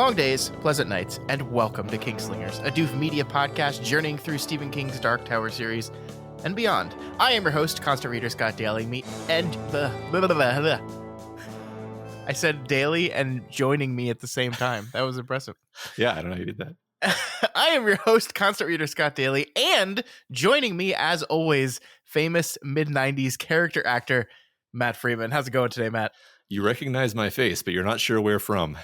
Long days, pleasant nights, and welcome to Kingslingers, a Doof Media podcast journeying through Stephen King's Dark Tower series and beyond. I am your host, constant reader Scott Daly. I said Daly and joining me at the same time. That was impressive. Yeah, I don't know how you did that. I am your host, constant reader Scott Daly, and joining me, as always, famous mid-90s character actor Matt Freeman. How's it going today, Matt? You recognize my face, but you're not sure where from.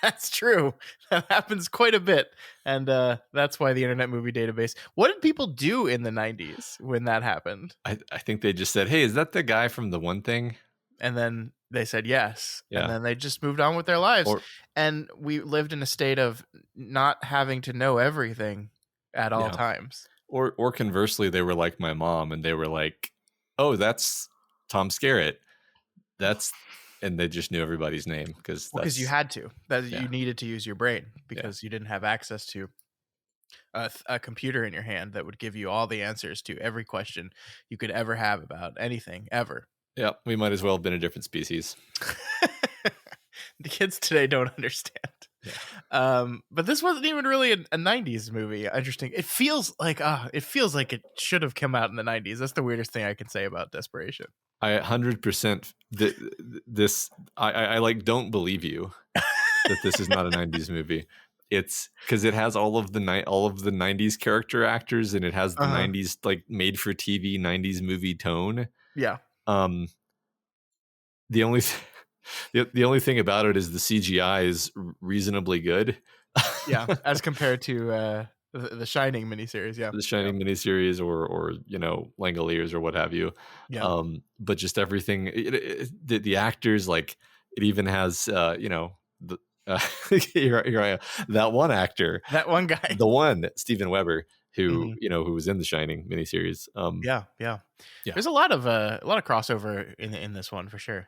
That's true. That happens quite a bit. And that's why the Internet Movie Database. What did people do in the 90s when that happened? I think they just said, hey, is that the guy from the one thing? And then they said yes. Yeah. And then they just moved on with their lives. And we lived in a state of not having to know everything at all times. Or conversely, they were like my mom and they were like, oh, that's Tom Skerritt. And they just knew everybody's name because you had to. You needed to use your brain because you didn't have access to a computer in your hand that would give you all the answers to every question you could ever have about anything ever. Yeah, we might as well have been a different species. The kids today don't understand. Yeah. But this wasn't even really a 90s movie. Interesting. It feels like it should have come out in the 90s. That's the weirdest thing I can say about Desperation. I 100% this. I like don't believe you that this is not a 90s movie. It's because it has all of the 90s character actors and it has the 90s like made for TV 90s movie tone. Yeah. The only thing about it is the CGI is reasonably good. Yeah, as compared to the Shining miniseries. Yeah, the Shining miniseries, or Langoliers or what have you. Yeah. But just everything. The actors, like it even has here I am, that one actor, that one guy, the one Steven Weber, who who was in the Shining miniseries. Yeah. There's a lot of crossover in this one for sure.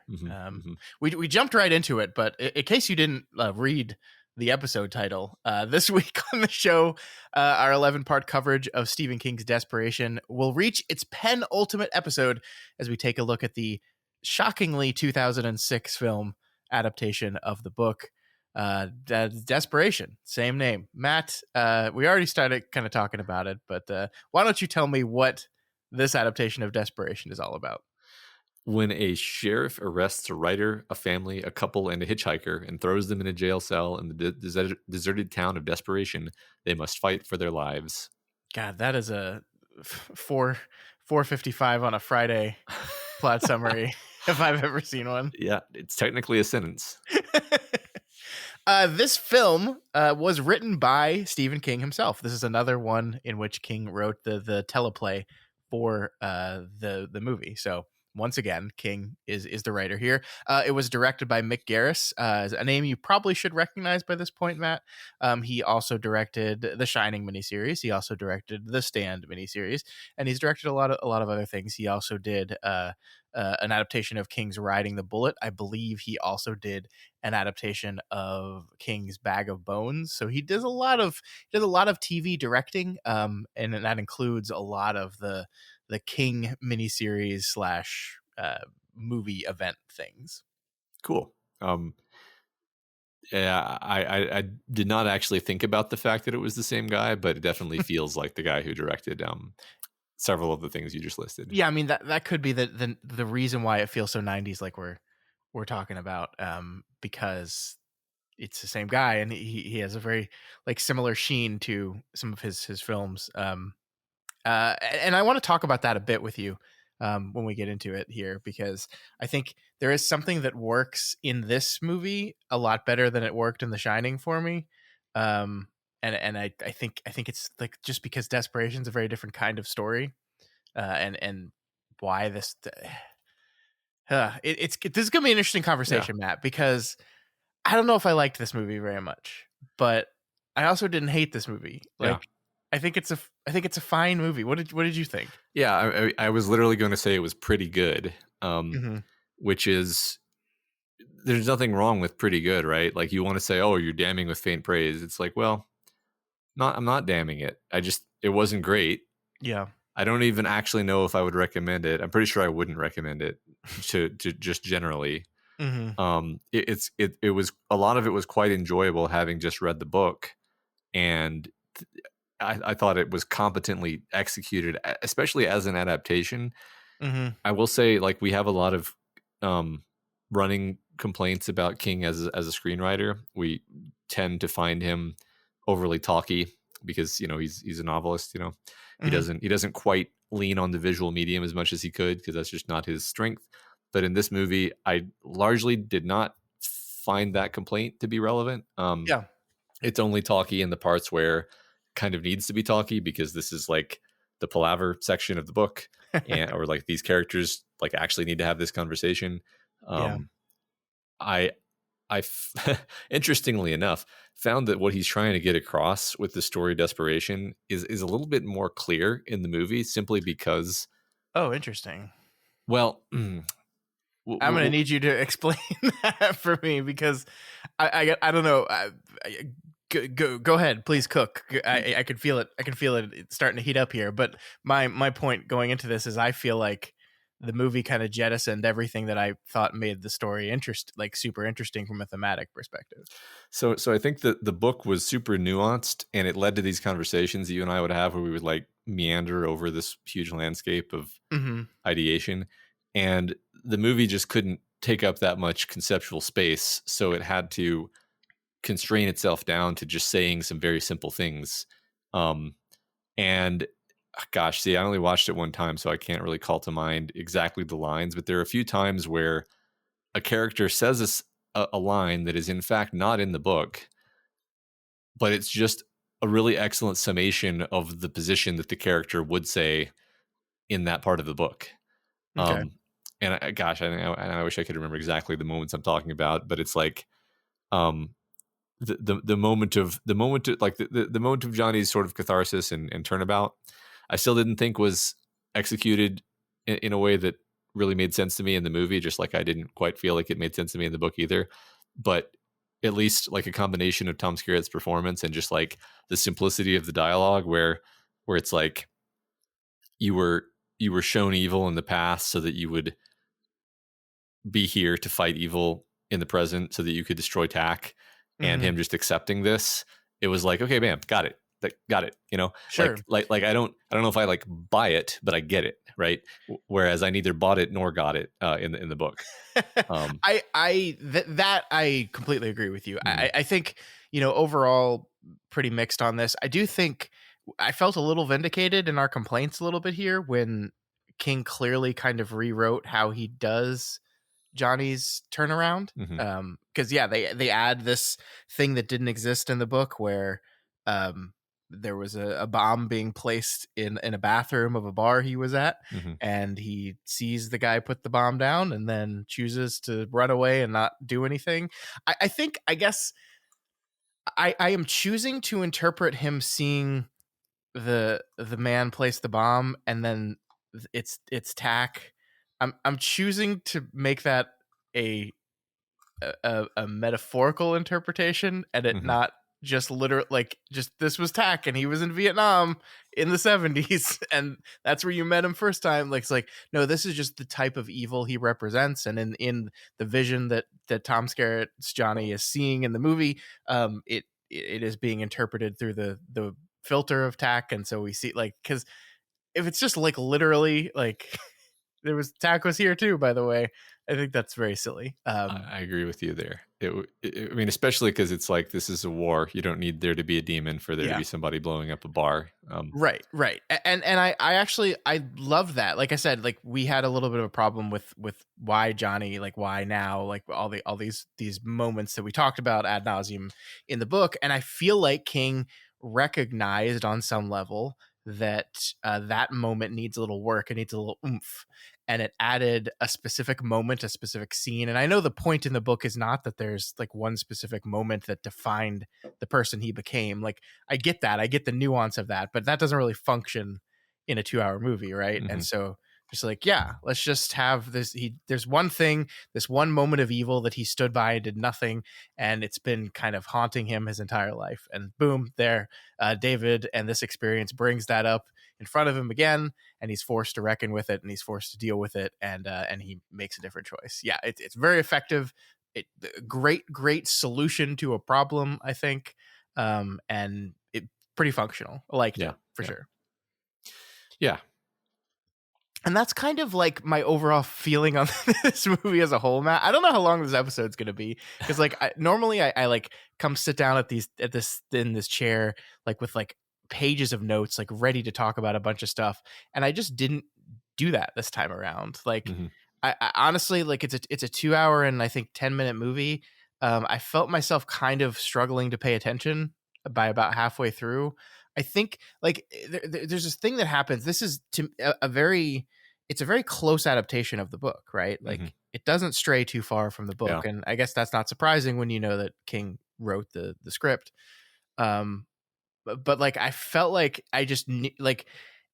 We jumped right into it, but in case you didn't read the episode title, this week on the show, our 11-part coverage of Stephen King's Desperation will reach its penultimate episode as we take a look at the shockingly 2006 film adaptation of the book. Desperation, same name. Matt, we already started kind of talking about it, but why don't you tell me what this adaptation of Desperation is all about? When a sheriff arrests a writer, a family, a couple, and a hitchhiker and throws them in a jail cell in the deserted town of Desperation, they must fight for their lives. God, that is a 4:55 on a Friday plot summary if I've ever seen one. Yeah, it's technically a sentence. This film was written by Stephen King himself. This is another one in which King wrote the teleplay for the movie. So once again, King is the writer here. It was directed by Mick Garris, a name you probably should recognize by this point, Matt. He also directed the Shining miniseries. He also directed the Stand miniseries, and he's directed a lot of other things. He also did an adaptation of King's Riding the Bullet. I believe he also did an adaptation of King's Bag of Bones. So he does a lot of TV directing, and that includes a lot of the King miniseries / movie event things. Cool. Yeah, I did not actually think about the fact that it was the same guy, but it definitely feels like the guy who directed several of the things you just listed. Yeah, I mean that could be the reason why it feels so 90s, like we're talking about, because it's the same guy and he has a very like similar sheen to some of his films. And I want to talk about that a bit with you when we get into it here, because I think there is something that works in this movie a lot better than it worked in The Shining for me. And I think it's like just because Desperation is a very different kind of story, and why this. This is gonna be an interesting conversation, Matt, because I don't know if I liked this movie very much, but I also didn't hate this movie. I think it's a fine movie. What did you think? Yeah, I was literally going to say it was pretty good, which is, there's nothing wrong with pretty good, right? Like you want to say, oh, you're damning with faint praise. It's like, well, I'm not damning it. It wasn't great. Yeah. I don't even actually know if I would recommend it. I'm pretty sure I wouldn't recommend it to just generally. Hmm. It was a lot of it was quite enjoyable having just read the book, and I thought it was competently executed, especially as an adaptation. Hmm. I will say, like, we have a lot of um, running complaints about King as a screenwriter. We tend to find him overly talky because he's a novelist. Hmm. He doesn't quite lean on the visual medium as much as he could because that's just not his strength. But in this movie, I largely did not find that complaint to be relevant. Yeah. It's only talky in the parts where kind of needs to be talky because this is like the palaver section of the book, and or like these characters like actually need to have this conversation. Yeah. um i interestingly enough found that what he's trying to get across with the story Desperation is a little bit more clear in the movie, simply because, Oh, interesting. well, I'm gonna need you to explain that for me because I don't know. Go ahead, please cook. I can feel it. I can feel it. It's starting to heat up here. But my point going into this is I feel like the movie kind of jettisoned everything that I thought made the story like super interesting from a thematic perspective. so I think that the book was super nuanced, and it led to these conversations that you and I would have where we would like meander over this huge landscape of Hmm. ideation, and the movie just couldn't take up that much conceptual space, so it had to constrain itself down to just saying some very simple things. And gosh, see, I only watched it one time, so I can't really call to mind exactly the lines, but there are a few times where a character says a line that is in fact not in the book, but it's just a really excellent summation of the position that the character would say in that part of the book. Okay. Um, and gosh, I wish I could remember exactly the moments I'm talking about, but it's like, um, the moment of the moment of Johnny's sort of catharsis and turnabout, I still didn't think was executed in a way that really made sense to me in the movie. Just like I didn't quite feel like it made sense to me in the book either. But at least like a combination of Tom Skerritt's performance and just like the simplicity of the dialogue, where it's like you were you were shown evil in the past so that you would be here to fight evil in the present so that you could destroy Tack, and Hmm. him just accepting this, it was like, okay, bam, got it. Got it. Sure. Like I don't know if I like buy it, but I get it, right? Whereas I neither bought it nor got it in the book. Um, That I completely agree with you. mhm, I think overall pretty mixed on this. I do think I felt a little vindicated in our complaints a little bit here when King clearly kind of rewrote how he does Johnny's turnaround. mhm, Because yeah, they add this thing that didn't exist in the book where um there was a bomb being placed in a bathroom of a bar he was at, mhm, and he sees the guy put the bomb down and then chooses to run away and not do anything. I think I guess I am choosing to interpret him seeing the man place the bomb and then it's Tack. I'm choosing to make that a a metaphorical interpretation and it mhm, not just literal, like just this was Tack and he was in Vietnam in the 70s and that's where you met him first time. Like it's like, no, this is just the type of evil he represents, and in the vision that Tom Skerritt's Johnny is seeing in the movie, it is being interpreted through the filter of Tack. And so we see, like, because if it's just like literally like there was Tack was here too, by the way, I think that's very silly. I agree with you there. I mean, especially because it's like this is a war. You don't need there to be a demon for there to Yeah. be somebody blowing up a bar. Right, right. And I actually I love that. Like I said, like we had a little bit of a problem with why Johnny, like why now, like all these moments that we talked about ad nauseum in the book. And I feel like King recognized on some level that that moment needs a little work. It needs a little oomph. And it added a specific moment, a specific scene. And I know the point in the book is not that there's like one specific moment that defined the person he became. Like I get that. I get the nuance of that, but that doesn't really function in a 2 hour movie, right? And Mhm. so just like, yeah, let's just have this. There's one thing, this one moment of evil that he stood by and did nothing, and it's been kind of haunting him his entire life. And boom, there, David and this experience brings that up in front of him again, and he's forced to reckon with it, and he's forced to deal with it, and he makes a different choice. Yeah, it's very effective. It great solution to a problem, I think, and it pretty functional. I liked Yeah. it for Yeah. sure. Yeah. And that's kind of like my overall feeling on this movie as a whole, Matt. I don't know how long this episode's going to be, because like normally I like come sit down in this chair, like with like pages of notes, like ready to talk about a bunch of stuff, and I just didn't do that this time around. Like Hmm. I honestly, like, it's a 2 hour and I think 10-minute movie. I felt myself kind of struggling to pay attention by about halfway through. I think like there's this thing that happens. This is it's a very close adaptation of the book, right? Hmm. Like it doesn't stray too far from the Yeah. book, and I guess that's not surprising when you know that King wrote the script. Um, but like I felt like like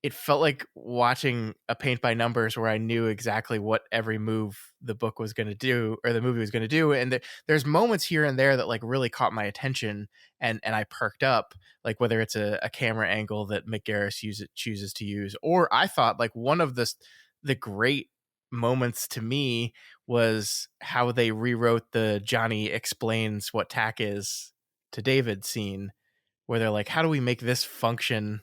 it felt like watching a paint by numbers where I knew exactly what every move the book was going to do or the movie was going to do, and there's moments here and there that like really caught my attention, and I perked up, like whether it's a camera angle that Mick Garris chooses to use, or I thought like one of the great moments to me was how they rewrote the Johnny explains what tack is to David scene, where they're like, how do we make this function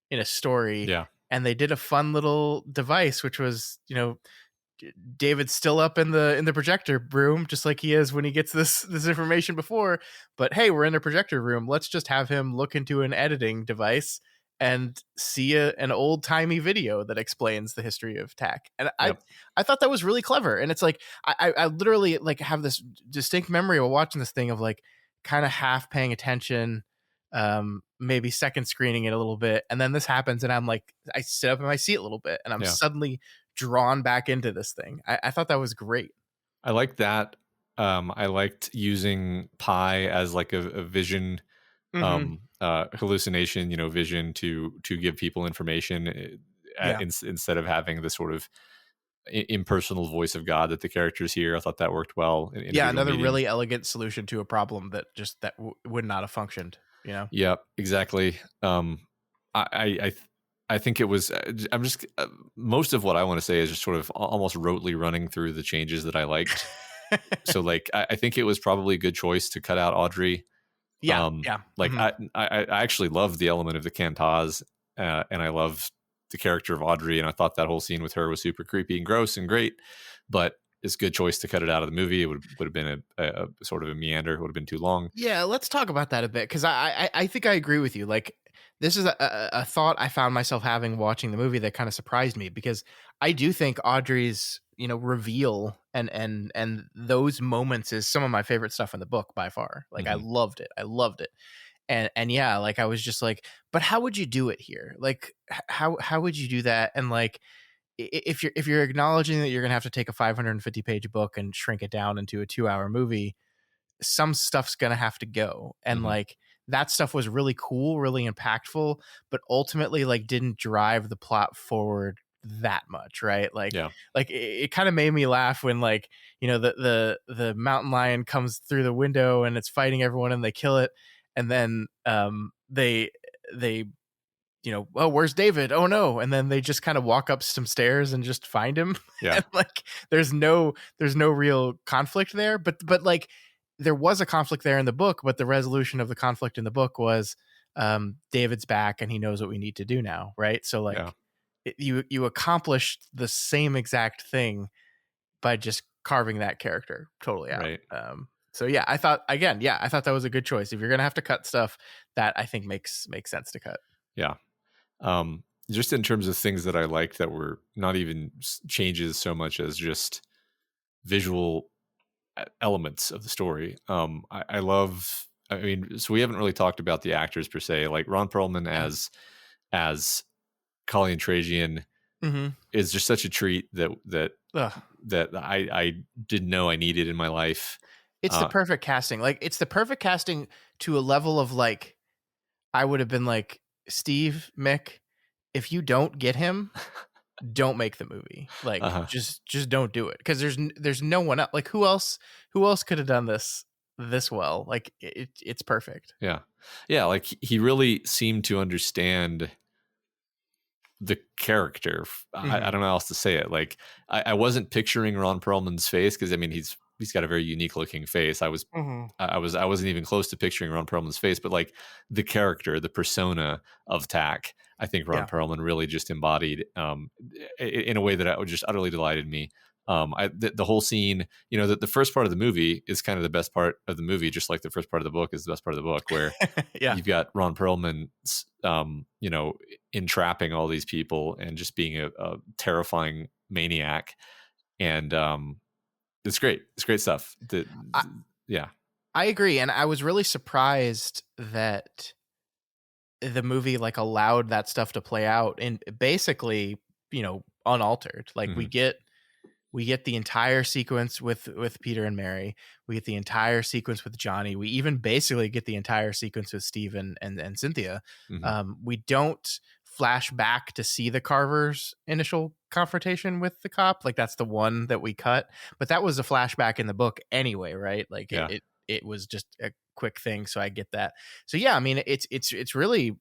in a story? Yeah. And they did a fun little device, which was, David's still up in the projector room, just like he is when he gets this information before. But hey, we're in the projector room. Let's just have him look into an editing device and see an old timey video that explains the history of tack. And Yep. I thought that was really clever. And it's like I literally like have this distinct memory of watching this thing of like kind of half paying attention, maybe second screening it a little bit, and then this happens, and I'm like, I sit up in my seat a little bit, and I'm Yeah. suddenly drawn back into this thing. I thought that was great. I like that. I liked using pi as like a vision, Mm-hmm. hallucination, vision to give people information, Yeah. instead of having the sort of impersonal voice of God that the characters hear. I thought that worked well in a Yeah, visual another medium. really elegant solution to a problem that just would not have functioned. Yeah, exactly. I, I, I I think it was. I'm just most of what I want to say is just sort of almost rotely running through the changes that I liked. So, like, I think it was probably a good choice to cut out Audrey. Yeah, yeah. Like, Mhm. I actually love the element of the Cantaz, and I love the character of Audrey, and I thought that whole scene with her was super creepy and gross and great. But it's a good choice to cut it out of the movie. It would have been a sort of a meander. It would have been too long. Yeah, let's talk about that a bit, because I think I agree with you. Like, this is a thought I found myself having watching the movie that kind of surprised me, because I do think Audrey's reveal and those moments is some of my favorite stuff in the book by far. Like, I Hmm. loved it. I loved it. And yeah, like I was just like, but how would you do it here? Like, how would you do that? And like, if you're acknowledging that you're gonna have to take a 550-page book and shrink it down into a 2-hour movie, some stuff's gonna have to go. And Hmm. like that stuff was really cool, really impactful, but ultimately like didn't drive the plot forward that much, right? Yeah, Like it kind of made me laugh when like the mountain lion comes through the window and it's fighting everyone and they kill it, and then they oh, where's David? Oh no. And then they just kind of walk up some stairs and just find him. yeah, And like there's no real conflict there. But like there was a conflict there in the book, but the resolution of the conflict in the book was David's back and he knows what we need to do now, right? So yeah. like you accomplished the same exact thing by just carving that character totally out. Right. So yeah, I thought that was a good choice. If you're gonna have to cut stuff, that I think makes sense to cut. Yeah. Just in terms of things that I liked that were not even changes so much as just visual elements of the story. I love. I mean, so we haven't really talked about the actors per se. Like Ron Perlman Yeah. as Colleen Trajan Mm-hmm. is just such a treat Ugh. that I didn't know I needed in my life. It's the perfect casting. Like, it's the perfect casting to a level of like, I would have been like, Steve, Mick, if you don't get him, don't make the movie. Like, Uh-huh. just don't do it, because there's no one else. Like, who else could have done this well? Like, it's perfect. Yeah, yeah. Like he really seemed to understand the character. I Mhm. don't know how else to say it. Like I wasn't picturing Ron Perlman's face because I mean he's got a very unique looking face. Mhm. I wasn't even close to picturing Ron Perlman's face, but like the character, the persona of Tack, I think Ron Yeah. Perlman really just embodied in a way that just utterly delighted me. The whole scene, you know, the first part of the movie is kind of the best part of the movie, just like the first part of the book is the best part of the book, where Yeah. you've got Ron Perlman, you know, entrapping all these people and just being a terrifying maniac. And it's great. It's great stuff. I Yeah. I agree, and I was really surprised that the movie, like, allowed that stuff to play out and basically, unaltered. Like, Hmm. we get the entire sequence with Peter and Mary. We get the entire sequence with Johnny. We even basically get the entire sequence with Steve and Cynthia. Hmm. We don't flash back to see the Carvers' initial confrontation with the cop. Like that's the one that we cut, but that was a flashback in the book anyway, right? Like Yeah. it was just a quick thing. So I get that. So yeah, I mean it's really,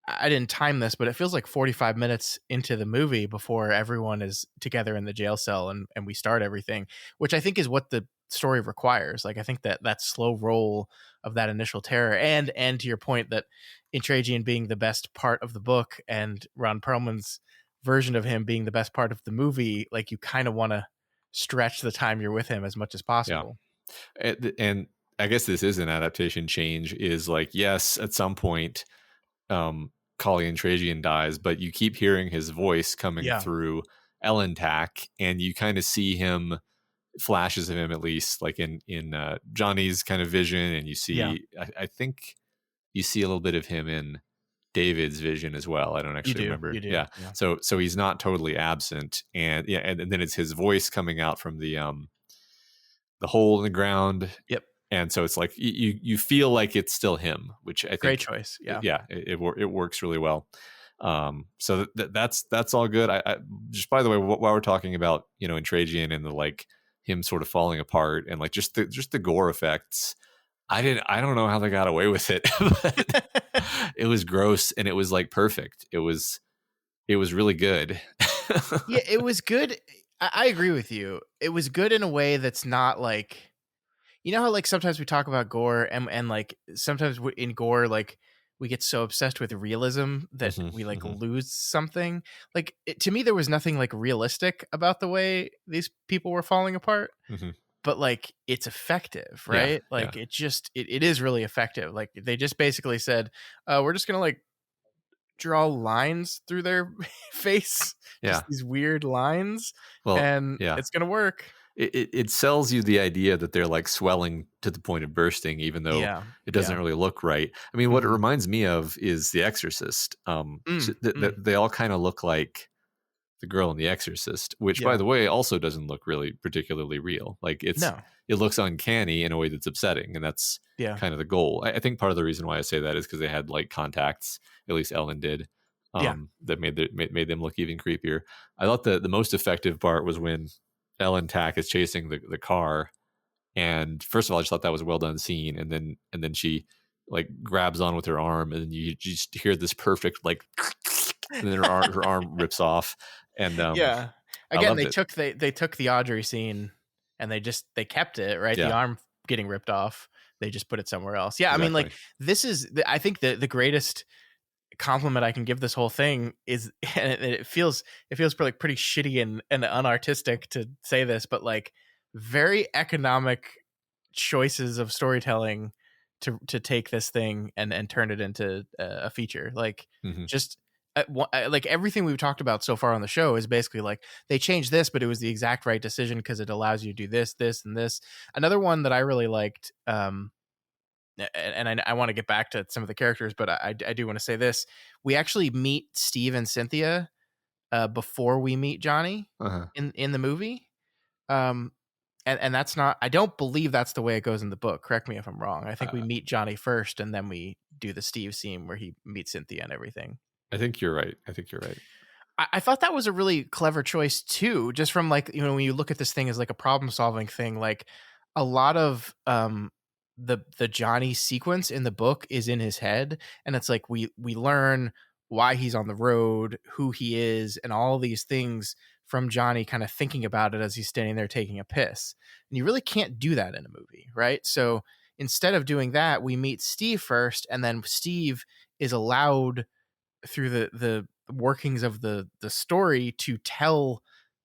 I didn't time this, but it feels like 45 minutes into the movie before everyone is together in the jail cell and we start everything, which I think is what the story requires. Like I think that slow roll of that initial terror and to your point that Intragian being the best part of the book and Ron Perlman's version of him being the best part of the movie, like you kind of want to stretch the time you're with him as much as Yeah. possible. And I guess this is an adaptation change is like, yes, at some point, Colleen Trajan dies, but you keep hearing his voice coming Yeah. through Ellen Tack, and you kind of see him, flashes of him at least, like in Johnny's kind of vision, and you Yeah. see, I think you see a little bit of him in David's vision as well. I don't You actually do. remember. You do. Yeah, Yeah. so he's not totally absent, and yeah, and then it's his voice coming out from the hole in the ground, Yep. and so it's like you feel like it's still him, which I Great think, choice. Yeah. yeah, it works really well. So that's all good. I just, by the way, while we're talking about, you know, Intragian and the like him sort of falling apart and like just the gore effects, I don't know how they got away with it, but it was gross and it was like perfect. It was really good. Yeah, it was good. I agree with you. It was good in a way that's not like, how like sometimes we talk about Gore and like sometimes in Gore like we get so obsessed with realism that Hmm. we like Hmm. lose something. Like to me there was nothing like realistic about the way these people were falling apart, Hmm. but like it's effective, Yeah, right? yeah, Like it is really effective. Like they just basically said, we're just gonna like draw lines through their face, just yeah. these weird lines, Well, and yeah. it's gonna work. It sells you the idea that they're like swelling to the point of bursting, even though Yeah, it doesn't yeah. really look right. I mean, what it Mhm. reminds me of is The Exorcist. Mm, mm, They all kind of look like the girl in The Exorcist, which, by yeah. the way, also doesn't look really particularly real. Like No. it looks uncanny in a way that's upsetting, and that's Yeah. kind of the goal. I think part of the reason why I say that is because they had like contacts, at least Ellen did, Yeah. that made them look even creepier. I thought the most effective part was when Ellen Tack is chasing the car, and first of all, I just thought that was a well done scene, and then she like grabs on with her arm, and then you just hear this perfect like, and then her arm rips off, and Yeah. I Again, loved it. they took the Audrey scene and they kept it, right? The Yeah, arm getting ripped off. They just put it somewhere else. Yeah, I mean, like exactly. this is I think the greatest compliment I can give this whole thing is, and it feels pretty shitty and unartistic to say this, but like very economic choices of storytelling to take this thing and turn it into a feature. Like Hmm. just like everything we've talked about so far on the show is basically like they changed this, but it was the exact right decision because it allows you to do this, this, and this. Another one that I really liked, and I want to get back to some of the characters, but I do want to say this: we actually meet Steve and Cynthia before we meet Johnny Uh-huh. in the movie. Um, and that's not, I don't believe that's the way it goes in the book. Correct me if I'm wrong. I think we Uh, meet Johnny first and then we do the Steve scene where he meets Cynthia and everything. I think you're right. I think you're right. I thought that was a really clever choice too, just from like, when you look at this thing as like a problem solving thing, like a lot of the Johnny sequence in the book is in his head. And it's like we learn why he's on the road, who he is, and all these things from Johnny kind of thinking about it as he's standing there taking a piss. And you really can't do that in a movie, right? So instead of doing that, we meet Steve first, and then Steve is allowed through the workings of the story to tell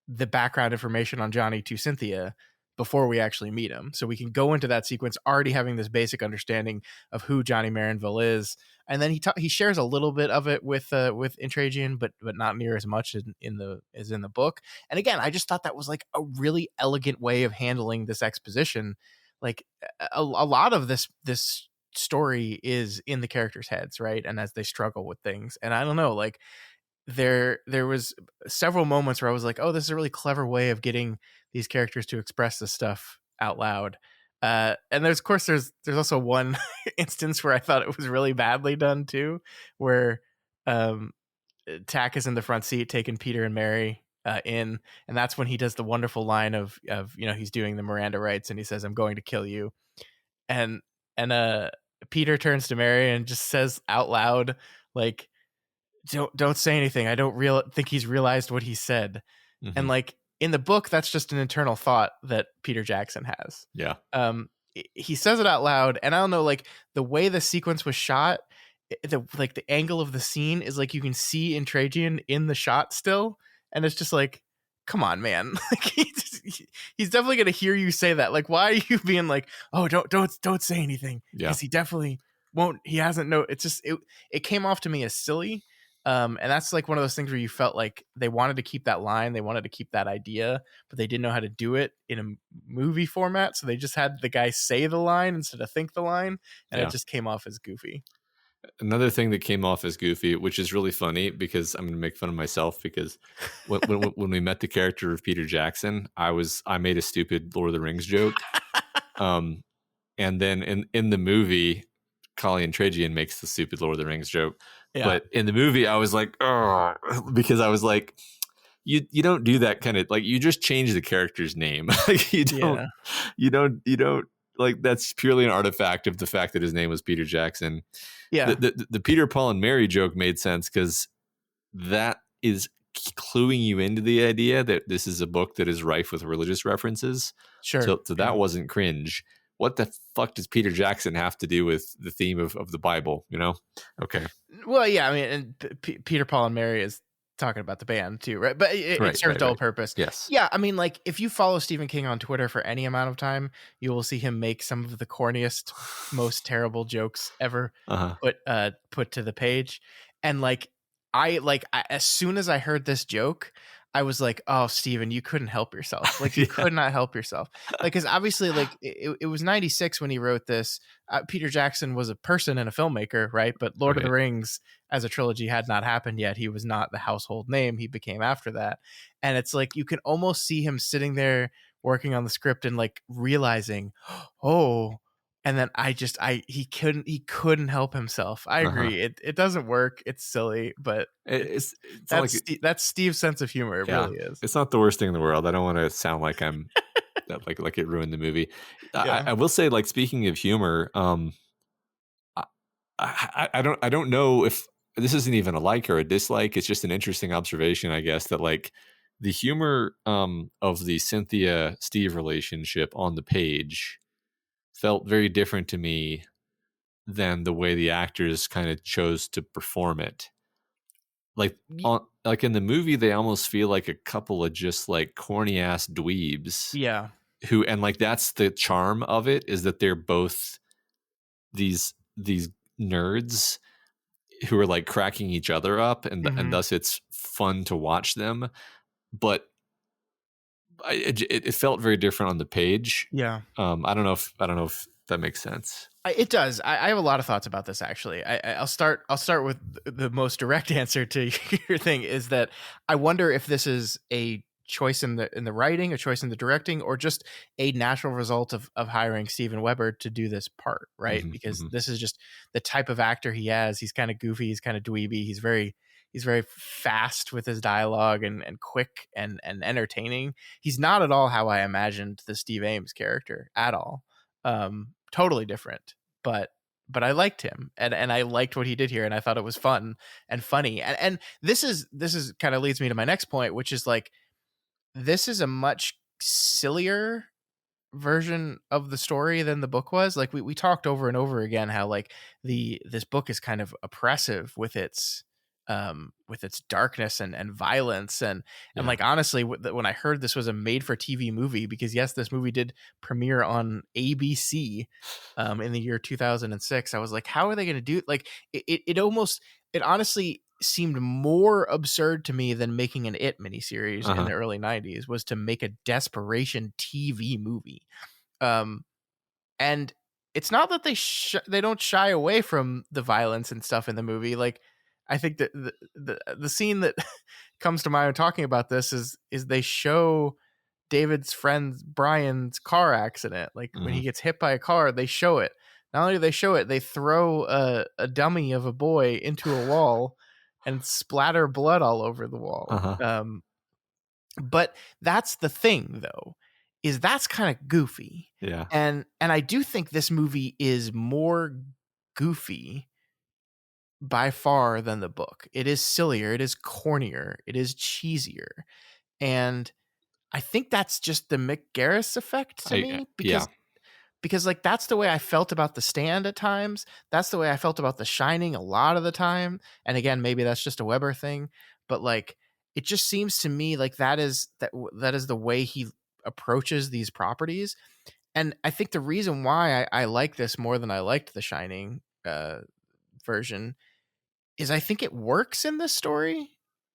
the background information on Johnny to Cynthia before we actually meet him. So we can go into that sequence already having this basic understanding of who Johnny Marinville is. And then he shares a little bit of it with Intragian, but not near as much in the book. And again, I just thought that was like a really elegant way of handling this exposition. Like a lot of this story is in the characters' heads, right? And as they struggle with things. And I don't know, like there was several moments where I was like, oh, this is a really clever way of getting these characters to express this stuff out loud. And there's also one instance where I thought it was really badly done too, where Tack is in the front seat taking Peter and Mary in, and that's when he does the wonderful line of he's doing the Miranda rights and he says, "I'm going to kill you," and Peter turns to Mary and just says out loud, like, don't say anything. I don't think he's realized what he said. Mm-hmm. And like in the book, that's just an internal thought that Peter Jackson has. Yeah. He says it out loud, and I don't know, like the way the sequence was shot, the angle of the scene is like you can see Intragian in the shot still, and it's just like, come on, man. Like he's definitely gonna hear you say that. Like, why are you being like, oh, don't say anything? Yeah. Because he definitely won't. He hasn't know. It's just it came off to me as silly. And that's like one of those things where you felt like they wanted to keep that line, they wanted to keep that idea, but they didn't know how to do it in a movie format. So they just had the guy say the line instead of think the line, and it just came off as goofy. Another thing that came off as goofy, which is really funny because I'm going to make fun of myself, because when we met the character of Peter Jackson, I made a stupid Lord of the Rings joke. And then in the movie, Colleen Trajan makes the stupid Lord of the Rings joke. Yeah. But in the movie, I was like, oh, because I was like, you don't do that kind of, like, you just change the character's name. Like you don't like, that's purely an artifact of the fact that his name was Peter Jackson. Yeah. The Peter, Paul, and Mary joke made sense because that is cluing you into the idea that this is a book that is rife with religious references. Sure. So that wasn't cringe. What the fuck does Peter Jackson have to do with the theme of the Bible, you know? Okay. Well, yeah, I mean, and Peter, Paul, and Mary is talking about the band too, right? But it served dual purpose. Yes. Yeah, I mean, like, if you follow Stephen King on Twitter for any amount of time, you will see him make some of the corniest, most terrible jokes ever put to the page. And as soon as I heard this joke, I was like, oh, Steven, you couldn't help yourself. Like, you could not help yourself. Like, because obviously, like, it was 96 when he wrote this. Peter Jackson was a person and a filmmaker, right? But Lord of the Rings as a trilogy had not happened yet. He was not the household name. He became after that. And it's like, you can almost see him sitting there working on the script and like realizing, oh, and then he couldn't help himself. I agree. It doesn't work. It's silly, but it's that's Steve's sense of humor. It really is. It's not the worst thing in the world. I don't want to sound like I'm like it ruined the movie. Yeah. I will say, like, speaking of humor, I don't know if this isn't even a like or a dislike. It's just an interesting observation, I guess, that like the humor of the Cynthia Steve relationship on the page felt very different to me than the way the actors kind of chose to perform it. Like in the movie, they almost feel like a couple of just like corny ass dweebs. Yeah. Who, and like, that's the charm of it, is that they're both these nerds who are like cracking each other up, and thus it's fun to watch them. But it felt very different on the page. Yeah. I don't know if that makes sense. It does. I have a lot of thoughts about this, actually. I'll start with the most direct answer to your thing, is that I wonder if this is a choice in the writing, a choice in the directing, or just a natural result of hiring Steven Weber to do this part, right? Because this is just the type of actor he has. He's kind of goofy, he's kind of dweeby, he's very fast with his dialogue and quick and entertaining. He's not at all how I imagined the Steve Ames character at all. Totally different, but but I liked him, and I liked what he did here, and I thought it was fun and funny. And this is kind of leads me to my next point, which is like this is a much sillier version of the story than the book was. Like we talked over and over again how like this book is kind of oppressive with its darkness and violence and Yeah. like honestly when I heard this was a made for TV movie, because yes, this movie did premiere on ABC in the year 2006, I was like, how are they going to do it? Like it honestly seemed more absurd to me than making an It miniseries in Uh-huh. the early 90s was to make a Desperation TV movie. Um, and it's not that they don't shy away from the violence and stuff in the movie. Like I think that the scene that comes to mind when talking about this is they show David's friend Brian's car accident. Like when he Mhm. gets hit by a car, they show it. Not only do they show it, they throw a dummy of a boy into a wall and splatter blood all over the wall. Uh-huh. But that's the thing, though, is that's kind of goofy, Yeah. and I do think this movie is more goofy by far than the book. It is sillier, it is cornier, it is cheesier, and I think that's just the Mick Garris effect to me Yeah. because like that's the way I felt about The Stand at times. That's the way I felt about The Shining a lot of the time. And again, maybe that's just a Weber thing, but like it just seems to me like that is the way he approaches these properties. And I think the reason why I like this more than I liked The Shining version is I think it works in this story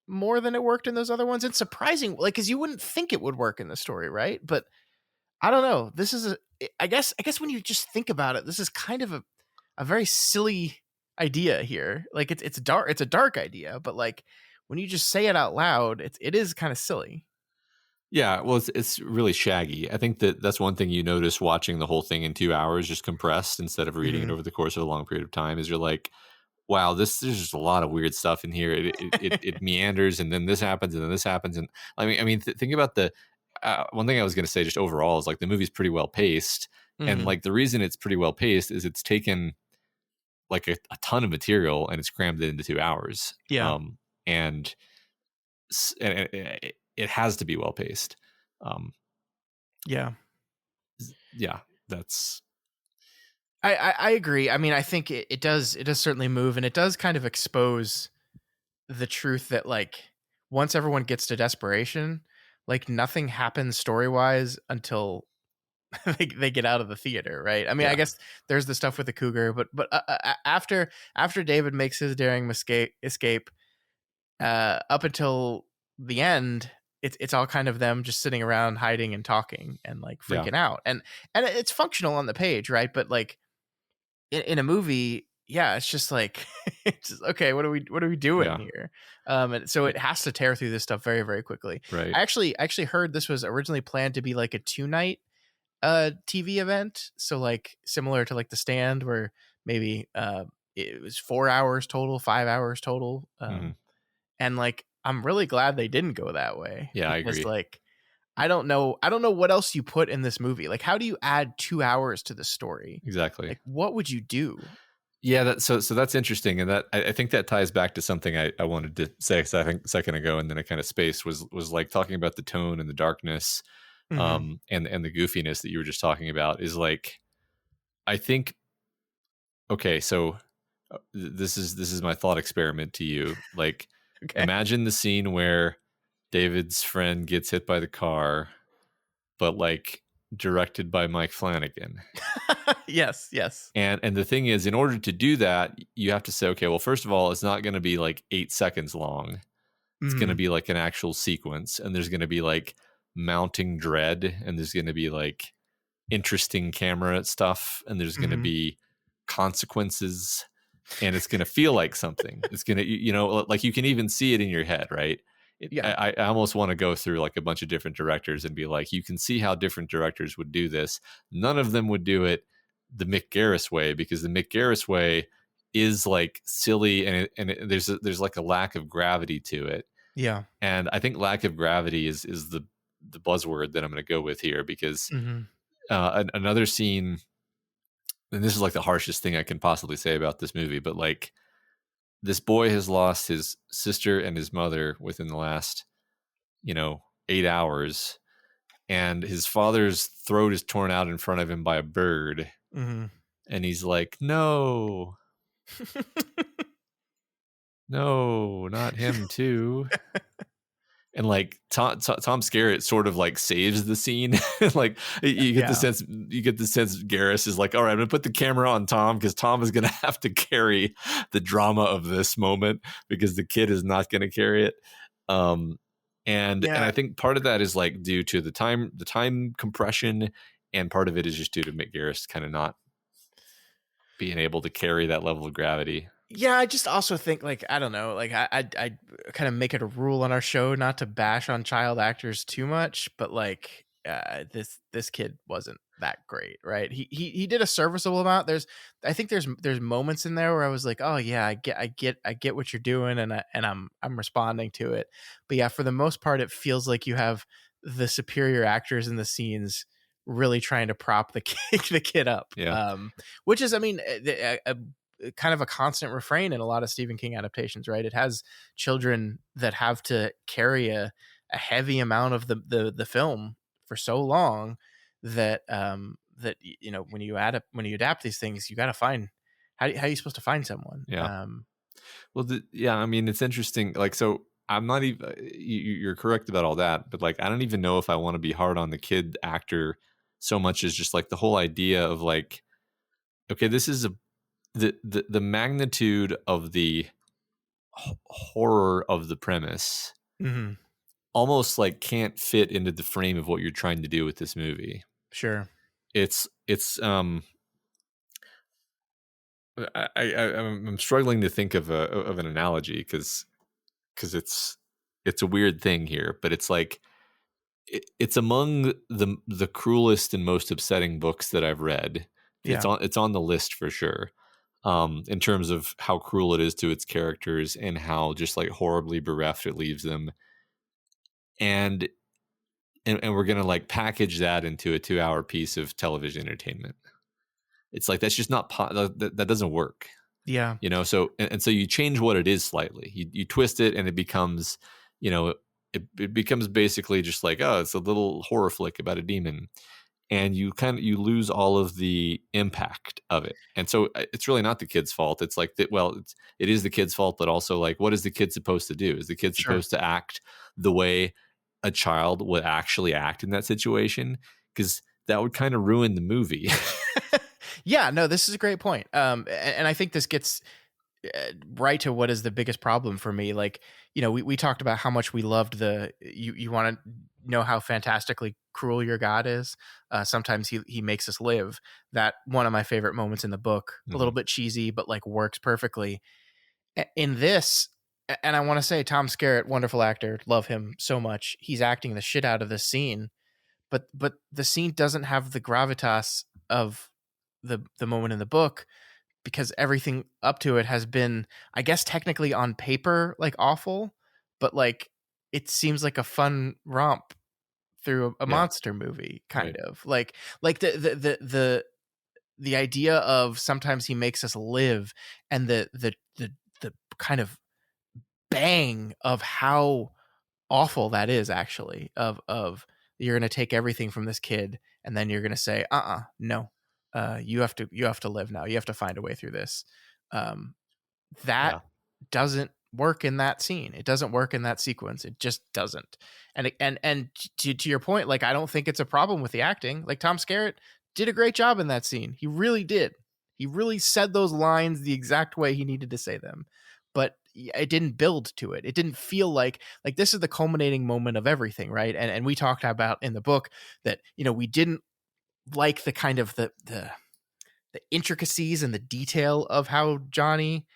more than it worked in those other ones. It's surprising, like, because you wouldn't think it would work in the story, right? But I don't know. This is I guess when you just think about it, this is kind of a very silly idea here. Like it's a dark idea, but like when you just say it out loud, it is kind of silly. Yeah, well, it's really shaggy. I think that that's one thing you notice watching the whole thing in 2 hours, just compressed instead of reading it Mhm. over the course of a long period of time, is you're like, wow, there's just a lot of weird stuff in here. It meanders, and then this happens, and then this happens, and think about the one thing I was going to say just overall is like the movie's pretty well paced, and Mhm. like the reason it's pretty well paced is it's taken like a ton of material and it's crammed it into 2 hours, Yeah. and it has to be well paced. Um, Yeah. yeah, that's I agree. I mean, I think it does certainly move, and it does kind of expose the truth that like once everyone gets to Desperation, like nothing happens story wise until they get out of the theater, right? I mean, I yeah, guess there's the stuff with the cougar, but after David makes his daring escape, up until the end, it's all kind of them just sitting around hiding and talking and like yeah, freaking out, and it's functional on the page, right? But like in a movie, yeah, it's just like it's just, okay, what are we doing yeah, here? And so it has to tear through this stuff very very quickly. right, I actually heard this was originally planned to be like a 2 night TV event, so like similar to like The Stand, where maybe it was 4 hours total, 5 hours total, hmm and like I'm really glad they didn't go that way, yeah, I because agree, like I don't know what else you put in this movie. Like how do you add 2 hours to the story? exactly. Like what would you do? Yeah, so that's interesting, and that I think that ties back to something I wanted to say. 'Cause I think a second ago, and then I kind of spaced was like talking about the tone and the darkness, Hmm. and the goofiness that you were just talking about is like I think okay, so this is my thought experiment to you. Like, Okay. imagine the scene where David's friend gets hit by the car, but like directed by Mike Flanagan. Yes, yes. And the thing is, in order to do that, you have to say, okay, well, first of all, it's not going to be like 8 seconds long. It's going to Mhm. be like an actual sequence, and there's going to be like mounting dread, and there's going to be like interesting camera stuff, and there's going to Mhm. be consequences, and it's going to feel like something. It's going to, like you can even see it in your head, right? Yeah. I almost want to go through like a bunch of different directors and be like, you can see how different directors would do this. None of them would do it the Mick Garris way, because the Mick Garris way is like silly, and there's like a lack of gravity to it. Yeah. And I think lack of gravity is the buzzword that I'm going to go with here, because Mhm. another scene and this is like the harshest thing I can possibly say about this movie, but like this boy has lost his sister and his mother within the last, 8 hours, and his father's throat is torn out in front of him by a bird, Hmm. and he's like, no, no, not him too. And like Tom Skerritt sort of like saves the scene. Like you get the Yeah. sense Garrus is like, all right, I'm gonna put the camera on Tom because Tom is gonna have to carry the drama of this moment because the kid is not gonna carry it. Um, and Yeah. I think part of that is like due to the time compression, and part of it is just due to Mick Garris kind of not being able to carry that level of gravity. Yeah, I just also think like I don't know, like I kind of make it a rule on our show not to bash on child actors too much, but like this kid wasn't that great, right? He did a serviceable amount. I think there's moments in there where I was like, oh yeah, I get what you're doing, and I'm responding to it. But yeah, for the most part, it feels like you have the superior actors in the scenes really trying to prop the kid, the kid up. Yeah, Which is, I mean, kind of a constant refrain in a lot of Stephen King adaptations, right? It has children that have to carry a heavy amount of the film for so long that when you adapt these things, you got to find how are you supposed to find someone? yeah. Well, yeah, I mean, it's interesting. Like, so I'm not even, you're correct about all that, but like, I don't even know if I want to be hard on the kid actor so much as just like the whole idea of like, okay, this is the magnitude of the horror of the premise Hmm. almost like can't fit into the frame of what you're trying to do with this movie. Sure. It's I'm struggling to think of an analogy because it's a weird thing here, but it's like it's among the cruelest and most upsetting books that I've read. Yeah. It's on the list for sure. In terms of how cruel it is to its characters and how just like horribly bereft it leaves them, and and we're gonna like package that into a 2 hour piece of television entertainment. It's like that's just not that doesn't work. Yeah. So and so you change what it is slightly, you twist it, and it becomes, you know it becomes basically just like, oh, it's a little horror flick about a demon, and you lose all of the impact of it. And so it's really not the kid's fault. It's like that, well, it is the kid's fault, but also like, what is the kid supposed to do? Is the kid Sure. supposed to act the way a child would actually act in that situation? Because that would kind of ruin the movie. Yeah, no, this is a great point. And I think this gets right to what is the biggest problem for me. Like, we talked about how much we loved you want to know how fantastically cruel your God is. Sometimes he makes us live. That one of my favorite moments in the book, a little Mhm. bit cheesy, but like works perfectly. In this, and I want to say Tom Skerritt, wonderful actor, love him so much. He's acting the shit out of this scene, but the scene doesn't have the gravitas of the moment in the book because everything up to it has been, I guess, technically on paper like awful, but like it seems like a fun romp through a Yeah, monster movie, kind right. of like the idea of sometimes he makes us live, and the kind of bang of how awful that is actually of you're going to take everything from this kid and then you're going to say no, you have to live now, you have to find a way through this. um that Yeah, doesn't work in that scene, it doesn't work in that sequence, it just doesn't. And to your point, like I don't think it's a problem with the acting. Like Tom Skerritt did a great job in that scene, he really did. He really said those lines the exact way he needed to say them, but it didn't build to it. It didn't feel like this is the culminating moment of everything, right? And we talked about in the book that we didn't like the kind of the intricacies and the detail of how Johnny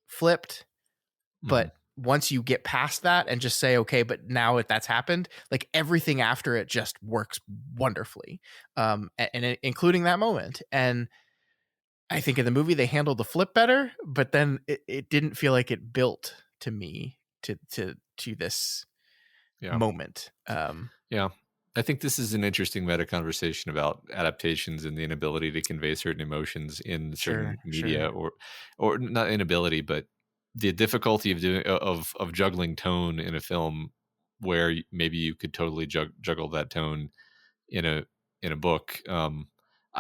flipped. mhm, But once you get past that and just say, okay, but now that's happened, like everything after it just works wonderfully. And including that moment. And I think in the movie they handled the flip better, but then it didn't feel like it built to me to this yeah, moment. yeah. I think this is an interesting meta conversation about adaptations and the inability to convey certain emotions in certain media, Sure. or not inability, but the difficulty of doing of juggling tone in a film where maybe you could totally juggle that tone in a book.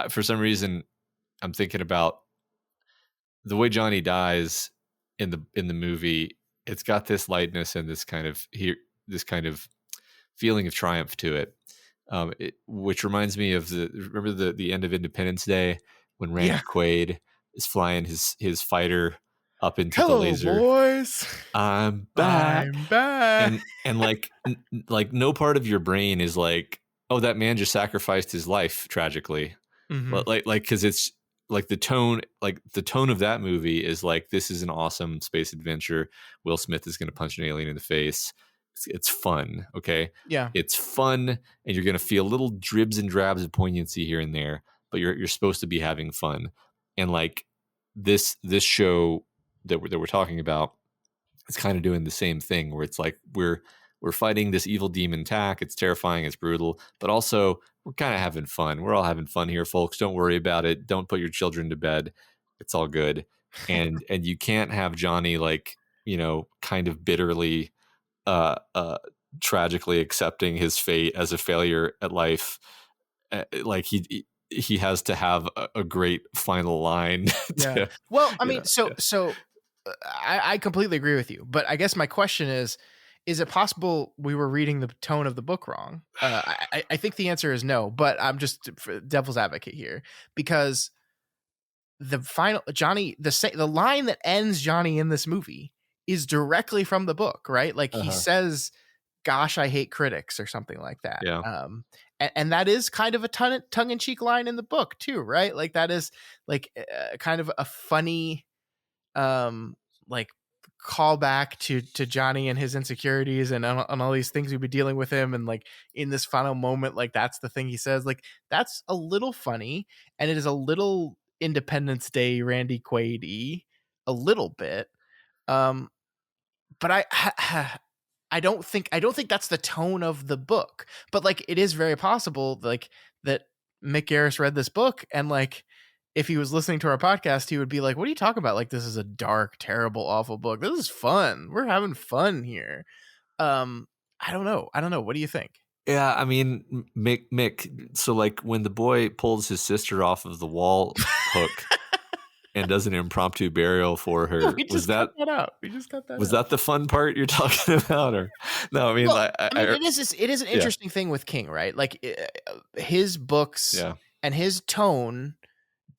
For some reason, I'm thinking about the way Johnny dies in the movie. It's got this lightness and this kind of feeling of triumph to it, which reminds me of remember the end of Independence Day when Yeah. Randy Quaid is flying his fighter up into the Hello, laser. boys. I'm back, I'm back. and like like no part of your brain is like, oh, that man just sacrificed his life tragically. Hmm. Like because it's like the tone of that movie is like, this is an awesome space adventure. Will Smith is going to punch an alien in the face. It's fun. Okay, Yeah. it's fun, and you're going to feel little dribs and drabs of poignancy here and there, but you're supposed to be having fun. And like this show that we're talking about, it's kind of doing the same thing, where it's like we're fighting this evil demon tack. It's terrifying, it's brutal, but also we're kind of having fun. We're all having fun here, folks. Don't worry about it. Don't put your children to bed. It's all good. And you can't have Johnny, like, kind of bitterly uh uh tragically accepting his fate as a failure at life. Like he has to have a great final line. Yeah. to, Well, I you mean, know so yeah. so I completely agree with you, but I guess my question is it possible we were reading the tone of the book wrong? I think the answer is no, but I'm just devil's advocate here, because the final Johnny, the line that ends Johnny in this movie is directly from the book, right? Like he Uh-huh. says, "Gosh, I hate critics," or something like that. Yeah. And that is kind of a tongue in cheek line in the book too, right? Like that is like kind of a funny like call back to Johnny and his insecurities and on all these things we've been dealing with him, and like in this final moment, like that's the thing he says, like that's a little funny, and it is a little Independence Day Randy Quaid-y, a little bit. um but I don't think that's the tone of the book, but like it is very possible like that Mick Garris read this book, and like if he was listening to our podcast, he would be like, "What are you talking about? Like this is a dark, terrible, awful book. This is fun. We're having fun here." Um, I don't know. What do you think? Yeah, I mean, Mick. So, like, when the boy pulls his sister off of the wall hook and does an impromptu burial for her, We just cut that out. We just cut that was out. that the fun part you're talking about, or no? I mean, Well, like, I mean, it is an yeah, interesting thing with King, right? Like his books yeah. and his tone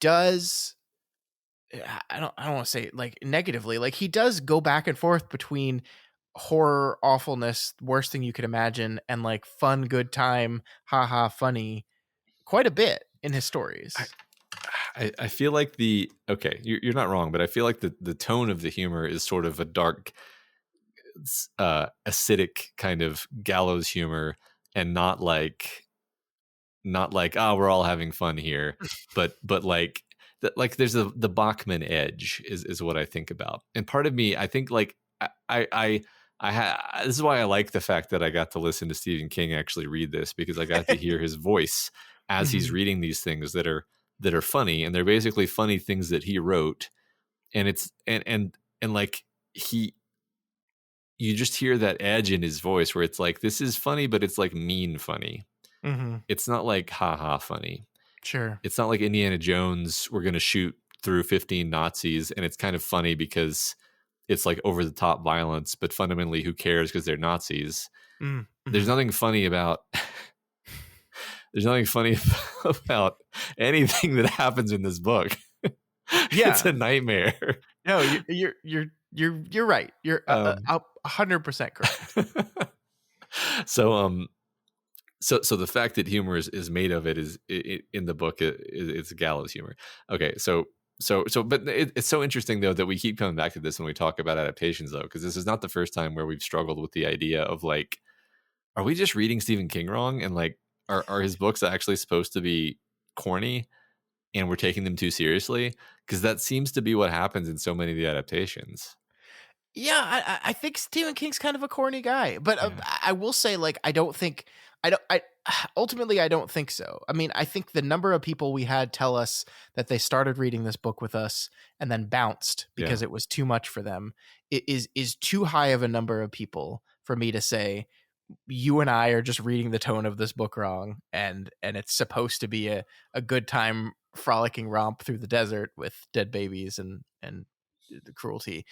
does. I don't want to say like negatively. Like he does go back and forth between horror, awfulness, worst thing you could imagine, and like fun, good time, haha, funny, quite a bit in his stories. I feel like you're not wrong, but I feel like the tone of the humor is sort of a dark, acidic kind of gallows humor, and not like, oh, we're all having fun here, but like that, like there's the Bachman edge is what I think about. And part of me, I think, like, this is why I like the fact that I got to listen to Stephen King actually read this, because I got to hear his voice as he's Mhm. reading these things that are funny, and they're basically funny things that he wrote. And it's and like he you just hear that edge in his voice where it's like, this is funny, but it's like mean funny. Mhm. It's not like haha funny. Sure. It's not like Indiana Jones, we're going to shoot through 15 Nazis and it's kind of funny because it's like over the top violence, but fundamentally who cares because they're Nazis. There's Mhm. nothing funny about there's nothing funny about anything that happens in this book. It's Yeah. a nightmare. No, you're right. You're Um, 100% correct. so so the fact that humor is made of it is in the book, it's gallows humor. Okay, but it's so interesting though that we keep coming back to this when we talk about adaptations, though, because this is not the first time where we've struggled with the idea of like, are we just reading Stephen King wrong, and like are his books actually supposed to be corny and we're taking them too seriously? Because that seems to be what happens in so many of the adaptations. Yeah, I think Stephen King's kind of a corny guy, but Yeah. I will say, like, I don't think I don't I ultimately, I don't think so. I mean, I think the number of people we had tell us that they started reading this book with us and then bounced Yeah. because it was too much for them is too high of a number of people for me to say you and I are just reading the tone of this book wrong, and it's supposed to be a good time frolicking romp through the desert with dead babies and the cruelty.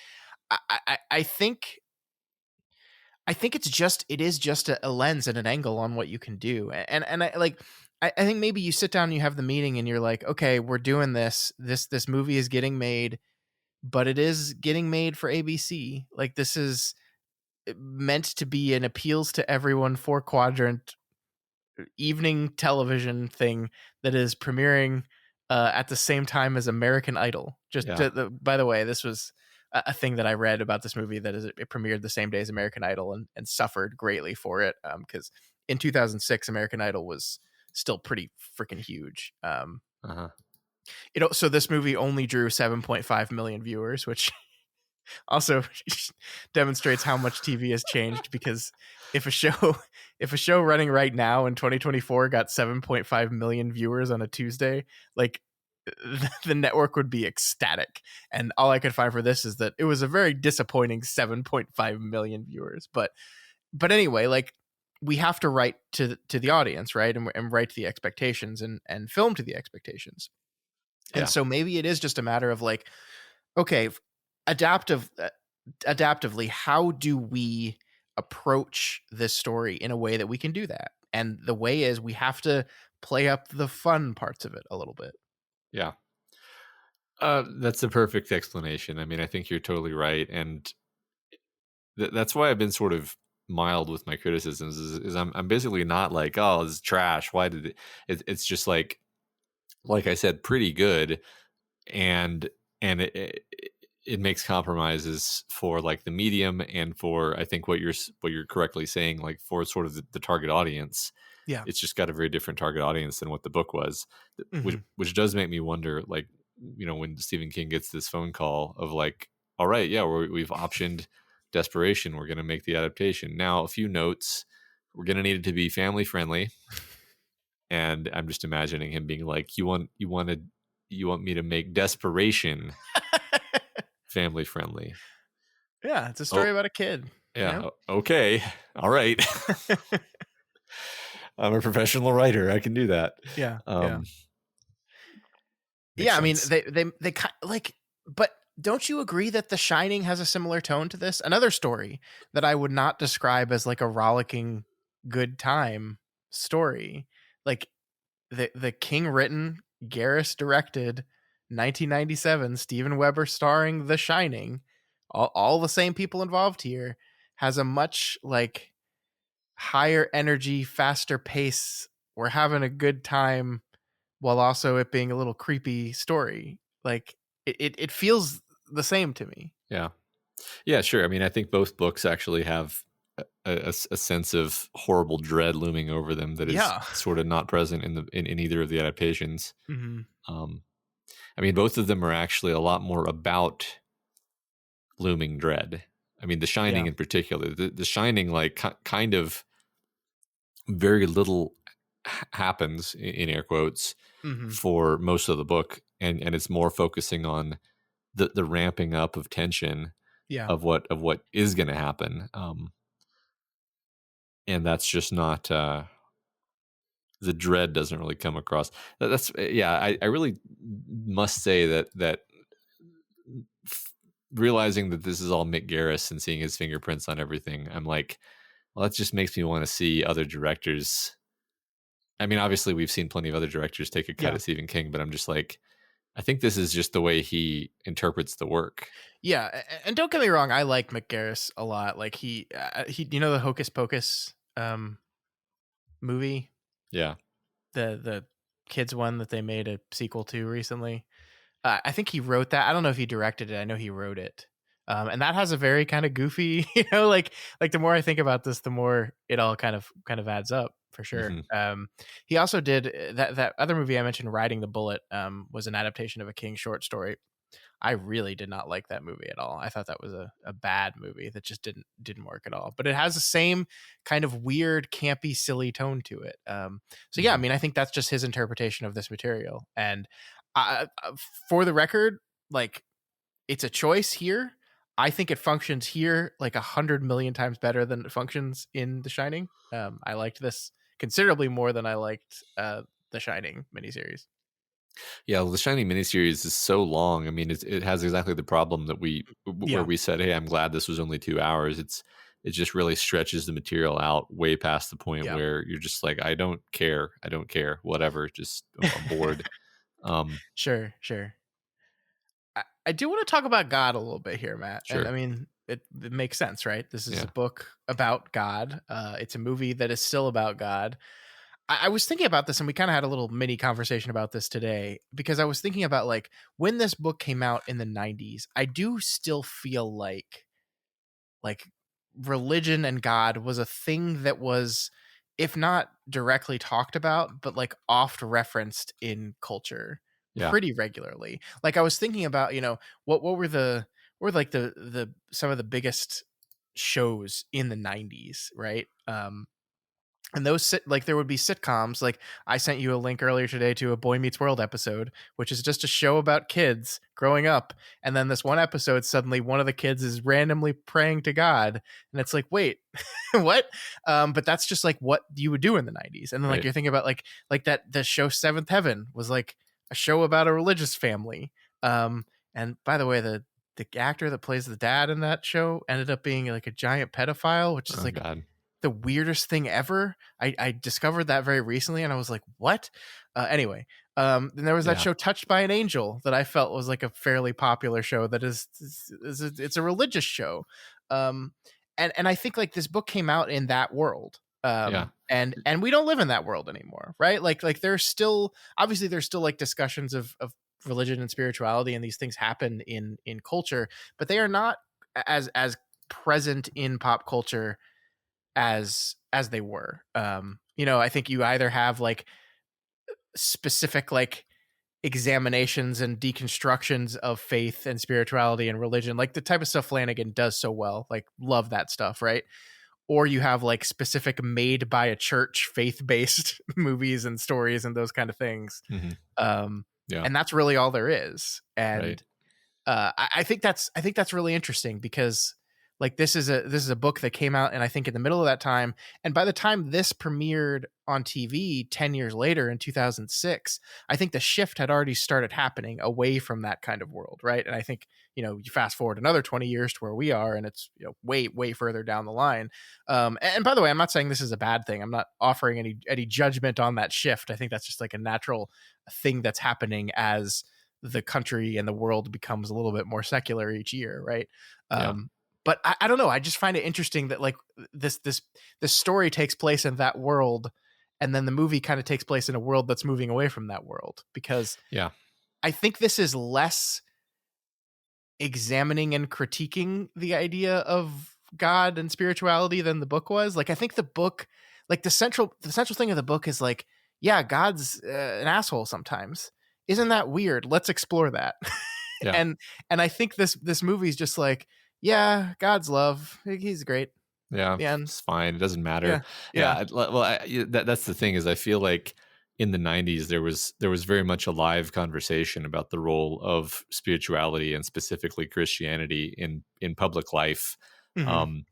I think it is just a lens and an angle on what you can do. And I like I think maybe you sit down and you have the meeting and you're like, okay, we're doing this. This movie is getting made, but it is getting made for ABC. Like this is meant to be an appeals to everyone 4 quadrant evening television thing that is premiering at the same time as American Idol. Yeah. By the way, this was a thing that I read about this movie that is it premiered the same day as American Idol and suffered greatly for it because in 2006 American Idol was still pretty freaking huge. Uh-huh. So this movie only drew 7.5 million viewers, which also demonstrates how much TV has changed because if a show running right now in 2024 got 7.5 million viewers on a Tuesday, like the network would be ecstatic. And all I could find for this is that it was a very disappointing 7.5 million viewers. But anyway, like we have to write to the audience, right? And write to the expectations and film to the expectations. And Yeah. so maybe it is just a matter of like, okay, adaptively, how do we approach this story in a way that we can do that? And the way is we have to play up the fun parts of it a little bit. Yeah. That's a perfect explanation. I mean, I think you're totally right. And that's why I've been sort of mild with my criticisms is I'm basically not like, oh, this is trash. Why did it's just like I said, pretty good. And it makes compromises for like the medium and for I think what you're correctly saying, like for sort of the target audience. Yeah. It's just got a very different target audience than what the book was, Mm-hmm. which does make me wonder, like, when Stephen King gets this phone call of like, all right, yeah, we've optioned Desperation, we're going to make the adaptation. Now, a few notes: we're going to need it to be family friendly, and I'm just imagining him being like, you want me to make Desperation family friendly? Yeah, it's a story Oh, about a kid. yeah, okay, all right. I'm a professional writer. I can do that. Yeah, yeah. Um, Makes Yeah, I mean, sense. they like, but don't you agree that The Shining has a similar tone to this? Another story that I would not describe as like a rollicking good time story. Like the King written, Garris directed, 1997, Steven Weber starring The Shining. All the same people involved here has a much like higher energy, faster pace. We're having a good time while also it being a little creepy story. Like it feels the same to me. Yeah. Yeah, sure. I mean, I think both books actually have a sense of horrible dread looming over them that is Yeah. sort of not present in either of the adaptations. Mm-hmm. Um, I mean, both of them are actually a lot more about looming dread. I mean, The Shining Yeah. in particular, the Shining, like kind of very little happens in air quotes Mm-hmm. for most of the book, and it's more focusing on the ramping up of tension Yeah. of what is going to happen. And that's just not the dread doesn't really come across. That's yeah. I really must say that realizing that this is all Mick Garris and seeing his fingerprints on everything, I'm like, well, that just makes me want to see other directors. I mean, obviously, we've seen plenty of other directors take a cut Yeah. at Stephen King, but I'm just like, I think this is just the way he interprets the work. Yeah. And don't get me wrong, I like McGarris a lot. Like he the Hocus Pocus movie, Yeah. the kids one that they made a sequel to recently. I think he wrote that. I don't know if he directed it. I know he wrote it. And that has a very kind of goofy, like the more I think about this, the more it all kind of adds up for sure. Hmm. He also did that other movie I mentioned, Riding the Bullet, was an adaptation of a King short story. I really did not like that movie at all. I thought that was a bad movie that just didn't work at all. But it has the same kind of weird, campy, silly tone to it. So yeah, I Mhm. mean, I think that's just his interpretation of this material. And for the record, like, it's a choice here. I think it functions here like 100 million times better than it functions in The Shining. I liked this considerably more than I liked the Shining miniseries. Yeah, well, the Shining miniseries is so long. I mean, it has exactly the problem that where Yeah, we said, "Hey, I'm glad this was only 2 hours." It just really stretches the material out way past the point yeah. where you're just like, I don't care, whatever. Just I'm bored. Um, Sure, sure. I do want to talk about God a little bit here, Matt. And I sure, mean, it makes sense, right? This is a yeah, book about God. It's a movie that is still about God. I was thinking about this, and we kind of had a little mini conversation about this today because I was thinking about like when this book came out in the 90s, I do still feel like religion and God was a thing that was, if not directly talked about, but like oft referenced in culture yeah, pretty regularly. Like I was thinking about, what were like the some of the biggest shows in the 90s, right? And like there would be sitcoms. Like I sent you a link earlier today to a Boy Meets World episode, which is just a show about kids growing up. And then this one episode, suddenly one of the kids is randomly praying to God, and it's like, wait, what? But that's just like what you would do in the 90s. And then like right, you're thinking about like that the show Seventh Heaven was like a show about a religious family. And by the way, the actor that plays the dad in that show ended up being like a giant pedophile, which is oh like god, the weirdest thing ever. I discovered that very recently, and I was like, "What?" Anyway, then there was that yeah, show Touched by an Angel that I felt was like a fairly popular show. That it's a religious show, um, and I think like this book came out in that world, yeah, and we don't live in that world anymore, right? Like there's still obviously there's still like discussions of religion and spirituality, and these things happen in culture, but they are not as present in pop culture as they were. I think you either have like specific like examinations and deconstructions of faith and spirituality and religion, like the type of stuff Flanagan does so well, like love that stuff, right? Or you have like specific made by a church faith-based movies and stories and those kind of things. hmm um yeah, and that's really all there is. right, And I think that's really interesting because like this is a book that came out, and I think in the middle of that time, and by the time this premiered on TV 10 years later in 2006, I think the shift had already started happening away from that kind of world, right? And I think you fast forward another 20 years to where we are, and it's way further down the line. And by the way, I'm not saying this is a bad thing. I'm not offering any judgment on that shift. I think that's just like a natural thing that's happening as the country and the world becomes a little bit more secular each year, right? yeah, But I don't know. I just find it interesting that like this story takes place in that world, and then the movie kind of takes place in a world that's moving away from that world, because yeah, I think this is less examining and critiquing the idea of God and spirituality than the book was. Like I think the book, like the central thing of the book is like, yeah, God's an asshole sometimes. Isn't that weird? Let's explore that. yeah. And I think this movie's just like, yeah, God's love. He's great. Yeah, The end. it's fine. It doesn't matter. Yeah. Yeah. Well, that's the thing is I feel like in the 90s there was very much a live conversation about the role of spirituality and specifically Christianity in public life. Hmm. Um,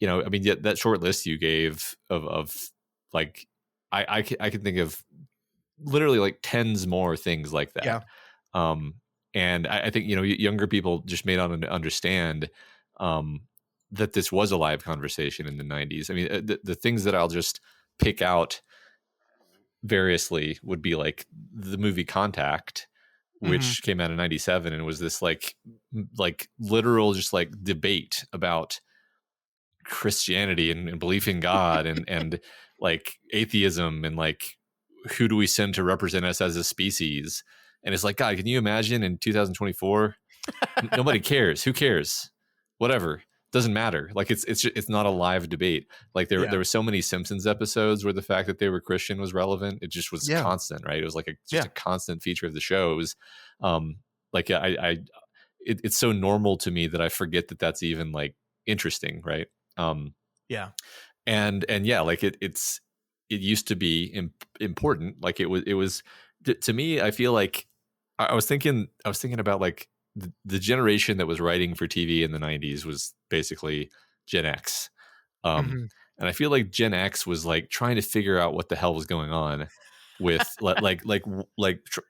I mean, that short list you gave of like I can think of literally like tens more things like that. Yeah. Um, and I think younger people just may not understand um, that this was a live conversation in the 90s. I mean, the things that I'll just pick out variously would be like the movie Contact, Hmm. which came out in 97 and was this like literal just like debate about Christianity and belief in God and like atheism and like who do we send to represent us as a species? And it's like, God, can you imagine in 2024? Nobody cares. Who cares? Whatever. Doesn't matter. Like it's not a live debate. Like there Yeah. were so many Simpsons episodes where the fact that they were Christian was relevant. It just was Yeah. constant, right? It was like just Yeah. a constant feature of the shows. Like I it's so normal to me that I forget that that's even like interesting, right? Um, Yeah. and yeah, like it used to be important. Like it was to me. I feel like I was thinking about like the generation that was writing for TV in the '90s was basically Gen X. Um, Hmm. and I feel like Gen X was like trying to figure out what the hell was going on with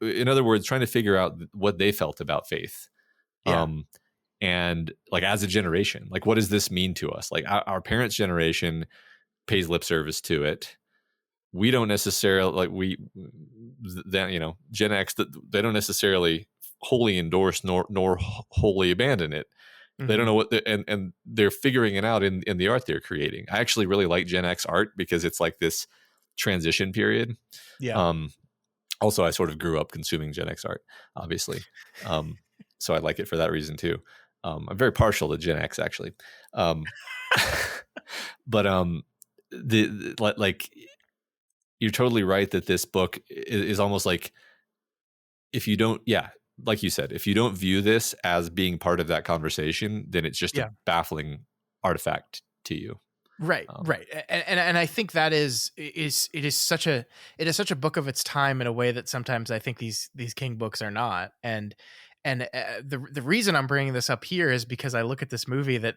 in other words, trying to figure out what they felt about faith. Yeah. Um, and like as a generation, like what does this mean to us? Like our parents' generation pays lip service to it. We don't necessarily like that, Gen X, they don't necessarily wholly endorse nor wholly abandon it. They don't Hmm. know and they're figuring it out in the art they're creating. I actually really like Gen X art because it's like this transition period. Yeah. Um, Also, I sort of grew up consuming Gen X art, obviously. Um, so I like it for that reason too. I'm very partial to Gen X actually. Um, but like you're totally right that this book is almost like if you don't, yeah, like you said, if you don't view this as being part of that conversation, then it's just a Yeah. baffling artifact to you. Right, Um, right, and I think that it is such a book of its time in a way that sometimes I think these King books are not, and the reason I'm bringing this up here is because I look at this movie that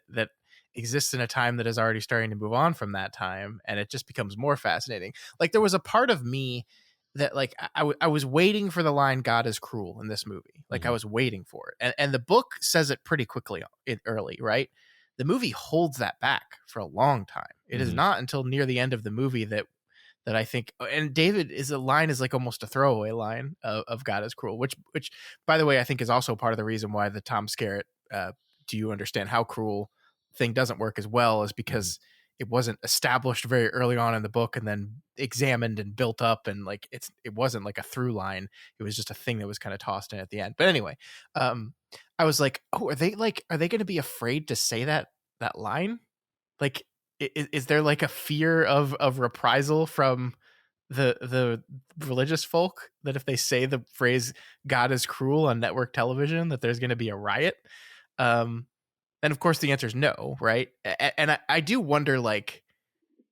exists in a time that is already starting to move on from that time, and it just becomes more fascinating. Like there was a part of me that like I was waiting for the line "God is cruel" in this movie, like I mhm, was waiting for it, and the book says it pretty quickly early, right? The movie holds that back for a long time. It is mhm, not until near the end of the movie that I think, and David is a line is like almost a throwaway line of God is cruel, which by the way I think is also part of the reason why the Tom Skerritt do you understand how cruel thing doesn't work as well, is mhm. because it wasn't established very early on in the book and then examined and built up, and like it wasn't like a through line. It was just a thing that was kind of tossed in at the end. But anyway, um I was like, oh, are they going to be afraid to say that line? Like, is there like a fear of reprisal from the religious folk, that if they say the phrase "God is cruel" on network television, that there's going to be a riot? Um, and of course, the answer is no, right? And I do wonder, like,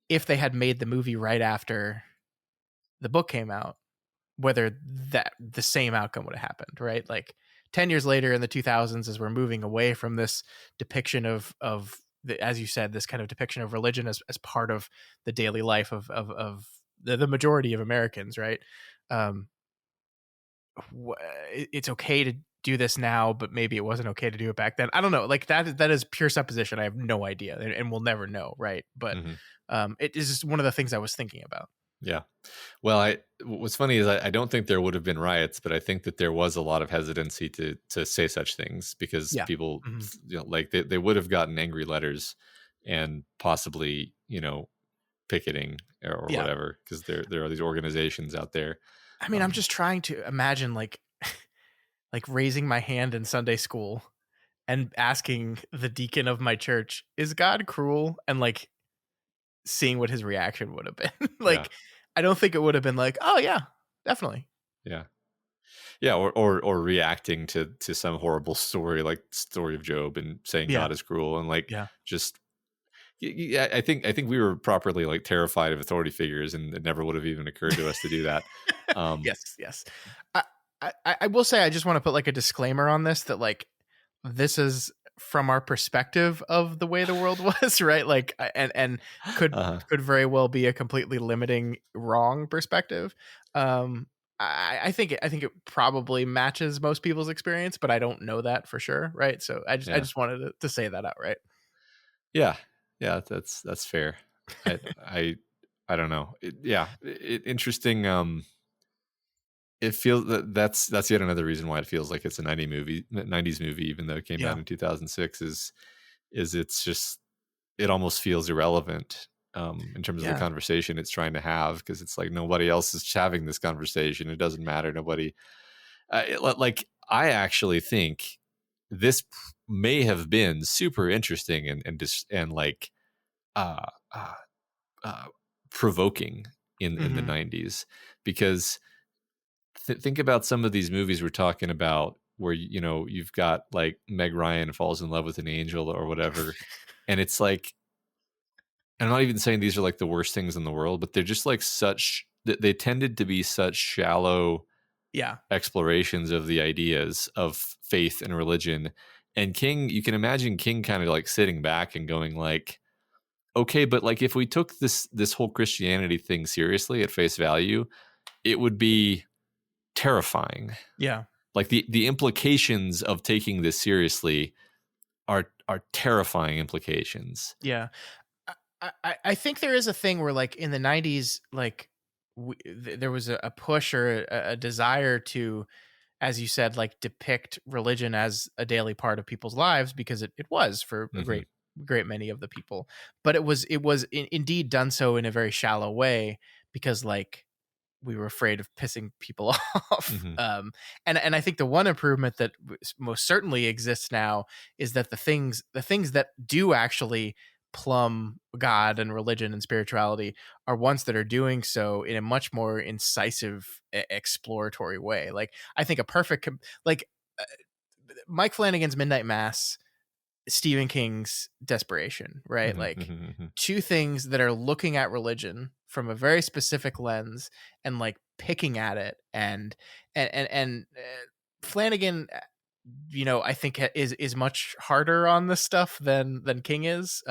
if they had made the movie right after the book came out, whether that the same outcome would have happened, right? Like 10 years later in the 2000s, as we're moving away from this depiction of as you said, this kind of depiction of religion as part of the daily life of the majority of Americans, right? Um, it's okay to do this now, but maybe it wasn't okay to do it back then. I don't know. Like that is pure supposition. I have no idea, and we'll never know, right? But Mhm. it is just one of the things I was thinking about. Yeah. Well, what's funny is I don't think there would have been riots, but I think that there was a lot of hesitancy to say such things because Yeah. people, Hmm. like they would have gotten angry letters and possibly, picketing or Yeah. whatever, because there are these organizations out there. I mean, I'm Um, just trying to imagine like raising my hand in Sunday school and asking the deacon of my church, "Is God cruel?" and like seeing what his reaction would have been. yeah, Like I don't think it would have been like, "Oh yeah, definitely." yeah, yeah, or reacting to some horrible story like story of Job and saying Yeah. God is cruel and like Yeah. just yeah, I think we were properly like terrified of authority figures, and it never would have even occurred to us to do that. Um, Yes, yes. I, I will say I just want to put like a disclaimer on this, that like this is from our perspective of the way the world was, right? Like and could uh, could very well be a completely limiting wrong perspective. Um I think it probably matches most people's experience, but I don't know that for sure, right? So I yeah, just wanted to say that out, right? yeah, yeah. That's fair. I I I don't know. Yeah, interesting. It feels that's yet another reason why it feels like it's a 90s movie, even though it came out Yeah. in 2006. Is it's just it almost feels irrelevant in terms of the Yeah. conversation it's trying to have because it's like nobody else is having this conversation. It doesn't matter. Nobody like I actually think this may have been super interesting and like uh, uh, uh, provoking in the Mhm. 90s because think about some of these movies we're talking about. where you know you've got like Meg Ryan falls in love with an angel or whatever, and it's like I'm not even saying these are like the worst things in the world, but they're just like such they tended to be such shallow Yeah. explorations of the ideas of faith and religion. And King, you can imagine King kind of like sitting back and going like, okay, but like if we took this whole Christianity thing seriously at face value, it would be terrifying. Yeah. Like the implications of taking this seriously are terrifying implications. Yeah. I think there is a thing where like in the 90s, like there was a push or a desire to, as you said, like depict religion as a daily part of people's lives, because it was for a Hmm. great many of the people, but it was indeed done so in a very shallow way, because like we were afraid of pissing people off. Hmm. And I think the one improvement that most certainly exists now is that the things that do actually plumb God and religion and spirituality are ones that are doing so in a much more incisive, exploratory way. Like I think a perfect like uh, Mike Flanagan's Midnight Mass, Stephen King's Desperation, right? Hmm. Like Hmm. two things that are looking at religion from a very specific lens and like picking at it, and Flanagan, I think is much harder on this stuff than King is.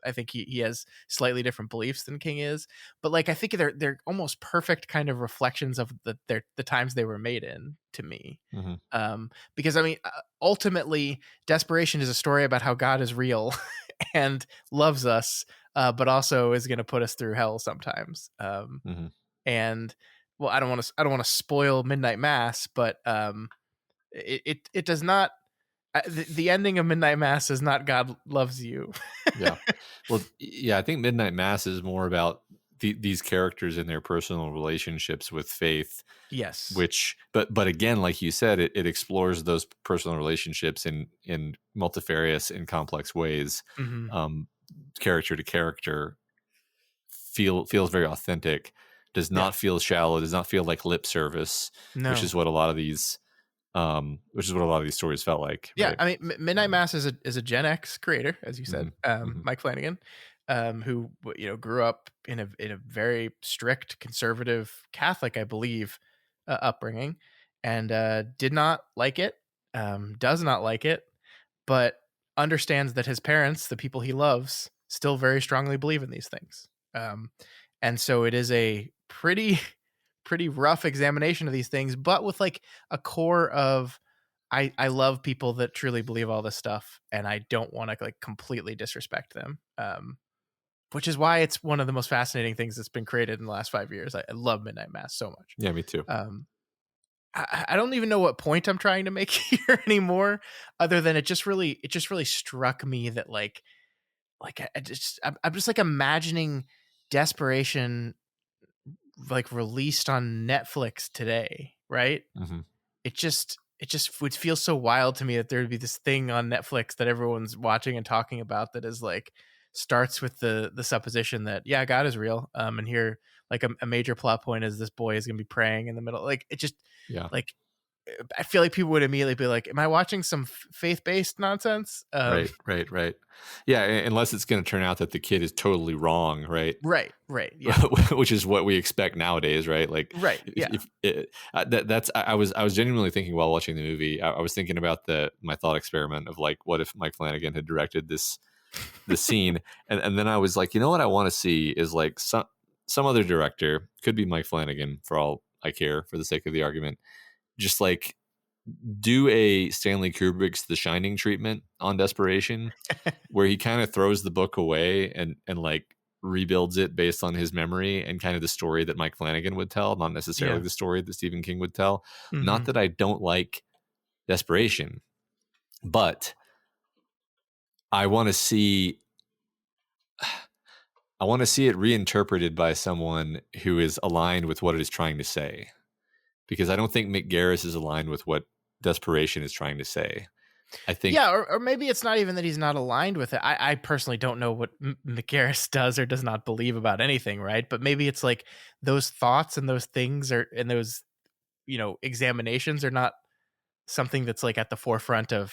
I think he has slightly different beliefs than King is, but like I think they're almost perfect kind of reflections of the times they were made in, to me. Hmm. Because I mean, ultimately, Desperation is a story about how God is real and loves us, but also is going to put us through hell sometimes. Hmm. And well, I don't want to spoil Midnight Mass, but it does not. The ending of Midnight Mass is not God loves you. Yeah. Well, yeah, I think Midnight Mass is more about these characters and their personal relationships with faith, Yes. which, but again, like you said, it explores those personal relationships in multifarious and complex ways. Hmm. Um, Character to character feels very authentic, does Yeah. not feel shallow, does not feel like lip service, which No. is what a lot of these stories felt like, Yeah, right? I mean, Midnight Mass is a Gen X creator, as you Hmm. said, Hmm. Mike Flanagan, who grew up in a very strict conservative Catholic, I believe, upbringing, and did not like it, does not like it, but understands that his parents, the people he loves, still very strongly believe in these things, and so it is a pretty pretty rough examination of these things, but with like a core of I love people that truly believe all this stuff, and I don't want to like completely disrespect them. Which is why it's one of the most fascinating things that's been created in the last 5 years. I love Midnight Mass so much. Yeah, me too. Um, I don't even know what point I'm trying to make here anymore, other than it just really struck me that I'm just like imagining Desperation like released on Netflix today, right? Hmm. It just would feel so wild to me that there would be this thing on Netflix that everyone's watching and talking about that is like starts with the supposition that yeah, God is real, and here like a major plot point is this boy is gonna be praying in the middle, like it just Yeah. like I feel like people would immediately be like, am I watching some faith-based nonsense? Right, right, right. Yeah, unless it's going to turn out that the kid is totally wrong, right? Right, yeah, Which is what we expect nowadays, right? Like, right, yeah. if that's I was genuinely thinking while watching the movie, I was thinking about my thought experiment of like, what if Mike Flanagan had directed the scene, and then I was like, you know what I want to see is like some other director, could be Mike Flanagan for all I care, for the sake of the argument, just like do a Stanley Kubrick's The Shining treatment on Desperation, where he kind of throws the book away and like rebuilds it based on his memory and kind of the story that Mike Flanagan would tell, not necessarily Yeah. the story that Stephen King would tell. Not Hmm. that I don't like Desperation, but I want to see it reinterpreted by someone who is aligned with what it is trying to say, because I don't think Mick Garris is aligned with what Desperation is trying to say. I Yeah, think or maybe it's not even that he's not aligned with it. I personally don't know what McGarris does or does not believe about anything, right? But maybe it's like those thoughts and those things are and those examinations are not something that's like at the forefront of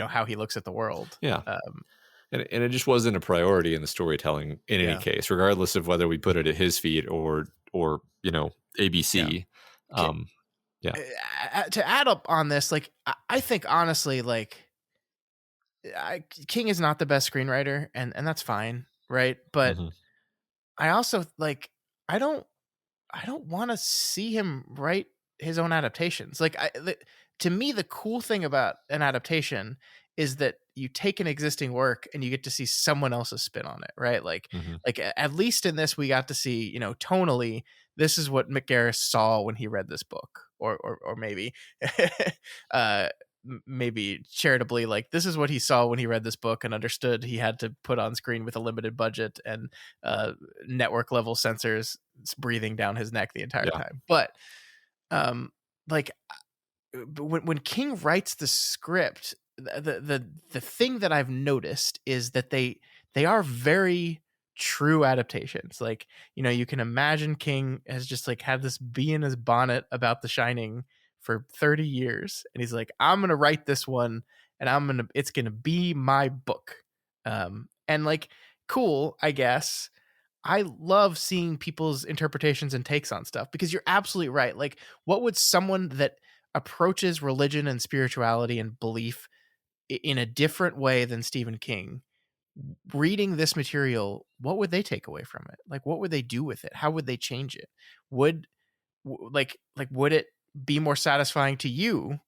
how he looks at the world. Yeah. And it just wasn't a priority in the storytelling in any Yeah. case, regardless of whether we put it at his feet or Yeah. ABC. Ki- Yeah. to add up on this, like I think honestly, like King is not the best screenwriter, and that's fine, right? But Hmm. I also like I don't I don't want to see him write his own adaptations. Like to me, the cool thing about an adaptation is that you take an existing work and you get to see someone else's spin on it, right? Hmm. At least in this, we got to see, tonally, this is what McGarris saw when he read this book, or maybe, uh, maybe charitably, like this is what he saw when he read this book and understood he had to put on screen with a limited budget and network level sensors breathing down his neck the entire Yeah. time. But um, like when King writes the script, the thing that I've noticed is that they are very true adaptations. Like, you can imagine King has just like had this bee in his bonnet about The Shining for 30 years, and he's like, I'm gonna write this one, and it's gonna be my book. And like, cool, I guess. I love seeing people's interpretations and takes on stuff, because you're absolutely right. Like, what would someone that approaches religion and spirituality and belief in a different way than Stephen King, reading this material, what would they take away from it? Like, what would they do with it? How would they change it? Would would it be more satisfying to you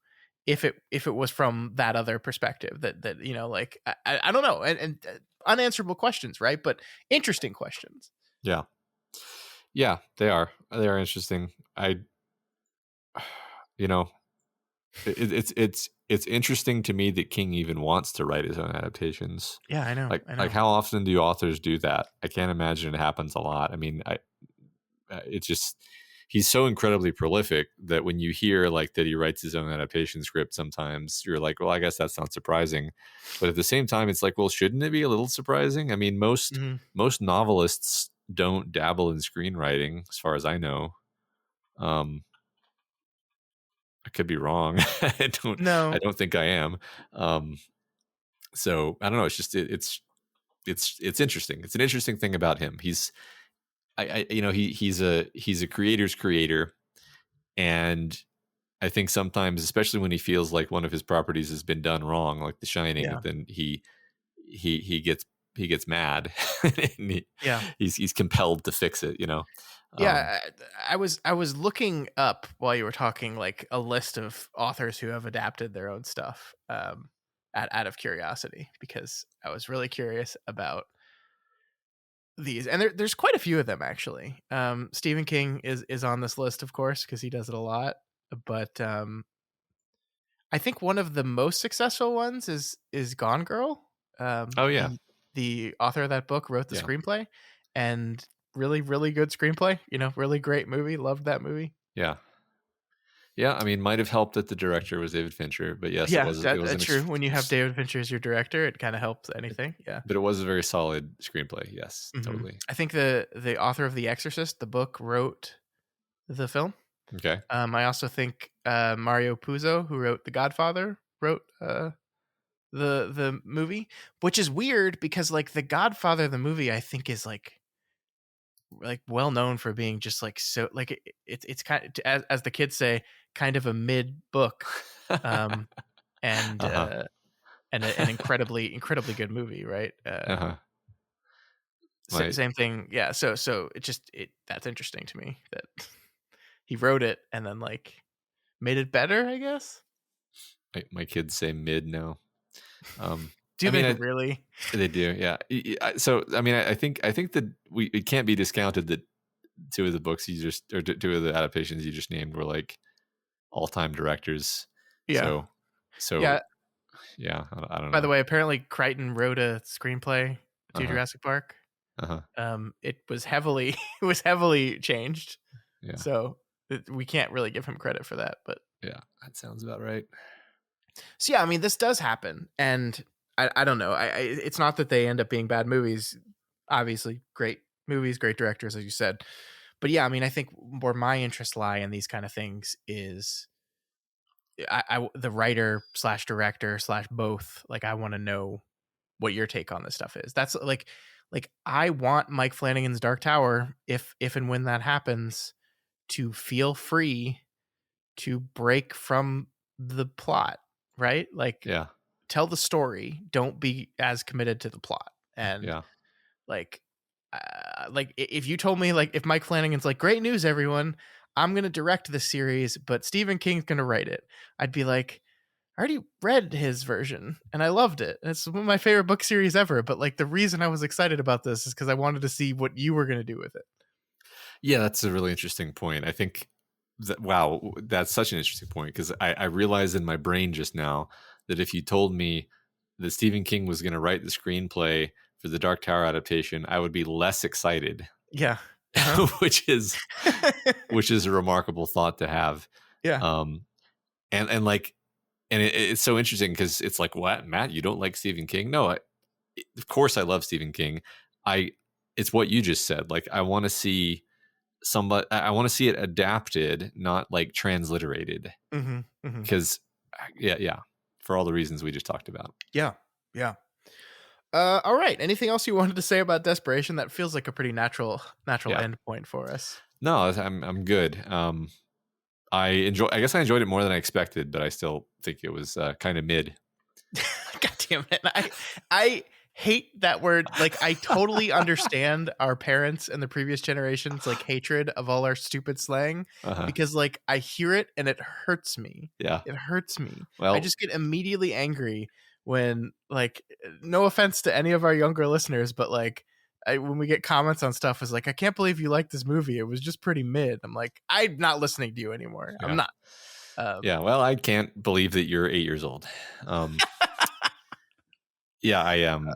if it was from that other perspective? That like I don't know, and unanswerable questions, right? But interesting questions. Yeah. Yeah. They are interesting. You know, it's interesting to me that King even wants to write his own adaptations. Yeah, I know. I Like know. how often do authors do that? I can't imagine it happens a lot. I mean, it's just he's so incredibly prolific that when you hear like that he writes his own adaptation script, sometimes you're like, well, I guess that's not surprising. But at the same time, it's like, well, shouldn't it be a little surprising? I mean, most Hmm. most novelists don't dabble in screenwriting, as far as I know. Um, I could be wrong. I don't. I No, don't think I am. Um, so I don't know. It's just it's interesting. It's an interesting thing about him. He's a creator's creator, and I think sometimes, especially when he feels like one of his properties has been done wrong, like The Shining, yeah, then he gets mad, and yeah. he's compelled to fix it. Um, Yeah, I was looking up while you were talking, like a list of authors who have adapted their own stuff, out of curiosity, because I was really curious about these, and there's quite a few of them actually. Stephen King is on this list, of course, because he does it a lot. But I think one of the most successful ones is Gone Girl. oh yeah, The author of that book wrote the yeah, screenplay, and really, really good screenplay. Really great movie. Loved that movie. yeah, yeah. I mean, might have helped that the director was David Fincher, but yes, it Yeah, was it that, was that's true. When you have David Fincher as your director, it kind of helps anything. Yeah. but it was a very solid screenplay. Yes, Hmm. totally. I think the author of The Exorcist, the book, wrote the film. Okay. I also think Mario Puzo, who wrote The Godfather, wrote the movie, which is weird because like The Godfather, the movie, I think is like well known for being just like so like it's kind of, as the kids say, kind of a mid book, um, and Uh-huh. an incredibly good movie, right? Uh-huh. My Same thing, yeah. So it that's interesting to me that he wrote it and then like made it better, I guess. my kids say mid now. Do I they mean, really? they do, yeah. So, I mean, I think that it can't be discounted that two of the books two of the adaptations you just named were like all-time directors. Yeah, So, so yeah. yeah, I don't By the know. way, apparently Crichton wrote a screenplay to Uh-huh. Jurassic Park. Uh-huh. It was heavily it was heavily changed, Yeah. so we can't really give him credit for that. But Yeah. That sounds about right. so yeah, I mean, this does happen, and I don't know. It's not that they end up being bad movies. Obviously, great movies, great directors, as you said. But yeah, I mean, I think where my interests lie in these kind of things is the writer slash director slash both, like, I want to know what your take on this stuff is. That's like I want Mike Flanagan's Dark Tower, if and when that happens, to feel free to break from the plot, right? Like, Yeah. tell the story, don't be as committed to the plot. And Yeah. like, if you told me, like, if Mike Flanagan's like, great news everyone, I'm gonna direct this series but Stephen King's gonna write it, I'd be like, I already read his version and I loved it. It's one of my favorite book series ever. But like, the reason I was excited about this is because I wanted to see what you were going to do with it. Yeah, that's a really interesting point. I think that, wow, that's such an interesting point, because I realized in my brain just now that if you told me that Stephen King was going to write the screenplay for the Dark Tower adaptation, I would be less excited, Yeah. Uh-huh. which is a remarkable thought to have. Yeah. And like, and it's so interesting because it's like, what, Matt, you don't like Stephen King? No, of course I love Stephen King. It's what you just said. Like, I want to see I want to see it adapted, not like transliterated. Mm-hmm. Mm-hmm. Because yeah, for all the reasons we just talked about. Yeah. Yeah. All right. Anything else you wanted to say about Desperation? That feels like a pretty natural end point for us. No, I'm good. I guess I enjoyed it more than I expected, but I still think it was kind of mid. God damn it. I hate that word. Like, I totally understand our parents and the previous generations, like, hatred of all our stupid slang, because like, I hear it and it hurts me. Yeah. It hurts me. Well, I just get immediately angry when, like, no offense to any of our younger listeners, but like, when we get comments on stuff, is like, I can't believe you liked this movie. It was just pretty mid. I'm like, I'm not listening to you anymore. Yeah. I'm not. Yeah. Well, I can't believe that you're 8 years old. Yeah, I am.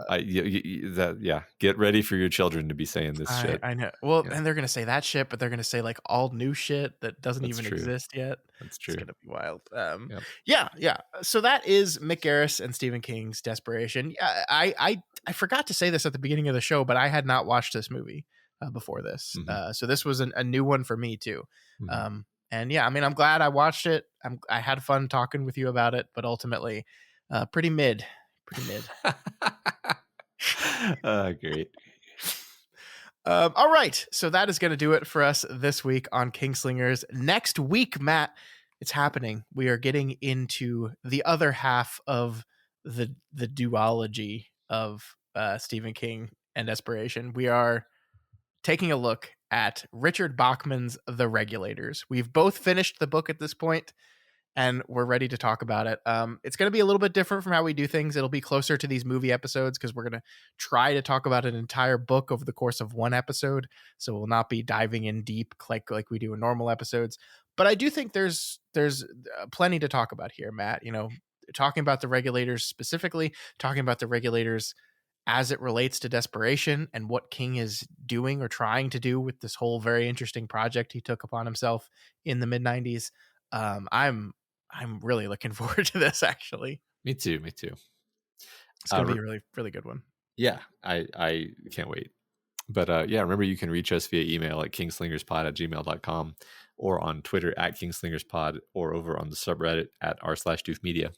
Get ready for your children to be saying this shit. I know. Well, and they're gonna say that shit, but they're gonna say like all new shit that doesn't even exist yet. That's true. It's gonna be wild. Yeah. So that is Mick Garris and Stephen King's Desperation. Yeah, I forgot to say this at the beginning of the show, but I had not watched this movie before this, so this was a new one for me too. And yeah, I mean, I'm glad I watched it. I had fun talking with you about it, but ultimately, pretty mid. Great. All right, so that is going to do it for us this week on Kingslingers. Next week, Matt, it's happening. We are getting into the other half of the duology of Stephen King and Desperation. We are taking a look at Richard Bachman's The Regulators. We've both finished the book at this point, and we're ready to talk about it. It's going to be a little bit different from how we do things. It'll be closer to these movie episodes because we're going to try to talk about an entire book over the course of one episode. So we'll not be diving in deep like we do in normal episodes. But I do think there's plenty to talk about here, Matt. You know, talking about the Regulators specifically, talking about the Regulators as it relates to Desperation and what King is doing or trying to do with this whole very interesting project he took upon himself in the mid-90s. I'm really looking forward to this, actually. Me too. It's going to be a really, really good one. Yeah, I can't wait. But remember, you can reach us via email at kingslingerspod@gmail.com or on Twitter at kingslingerspod or over on the subreddit at r/doofmedia.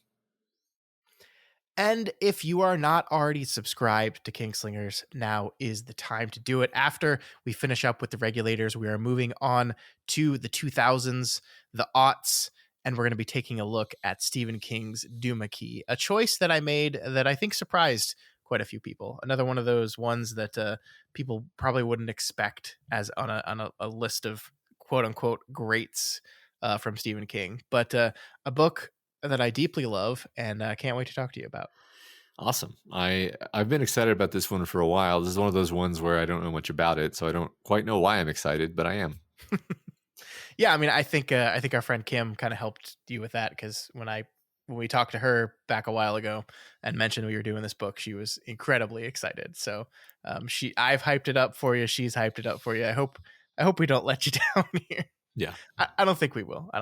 And if you are not already subscribed to Kingslingers, now is the time to do it. After we finish up with the Regulators, we are moving on to the 2000s, the aughts, and we're going to be taking a look at Stephen King's Duma Key, a choice that I made that I think surprised quite a few people. Another one of those ones that people probably wouldn't expect as on a list of quote unquote greats from Stephen King, but a book that I deeply love and can't wait to talk to you about. Awesome. I've been excited about this one for a while. This is one of those ones where I don't know much about it, so I don't quite know why I'm excited, but I am. Yeah, I mean, I think our friend Kim kind of helped you with that, because when we talked to her back a while ago and mentioned we were doing this book, she was incredibly excited. So I've hyped it up for you. She's hyped it up for you. I hope we don't let you down here. Yeah, I don't think we will. No,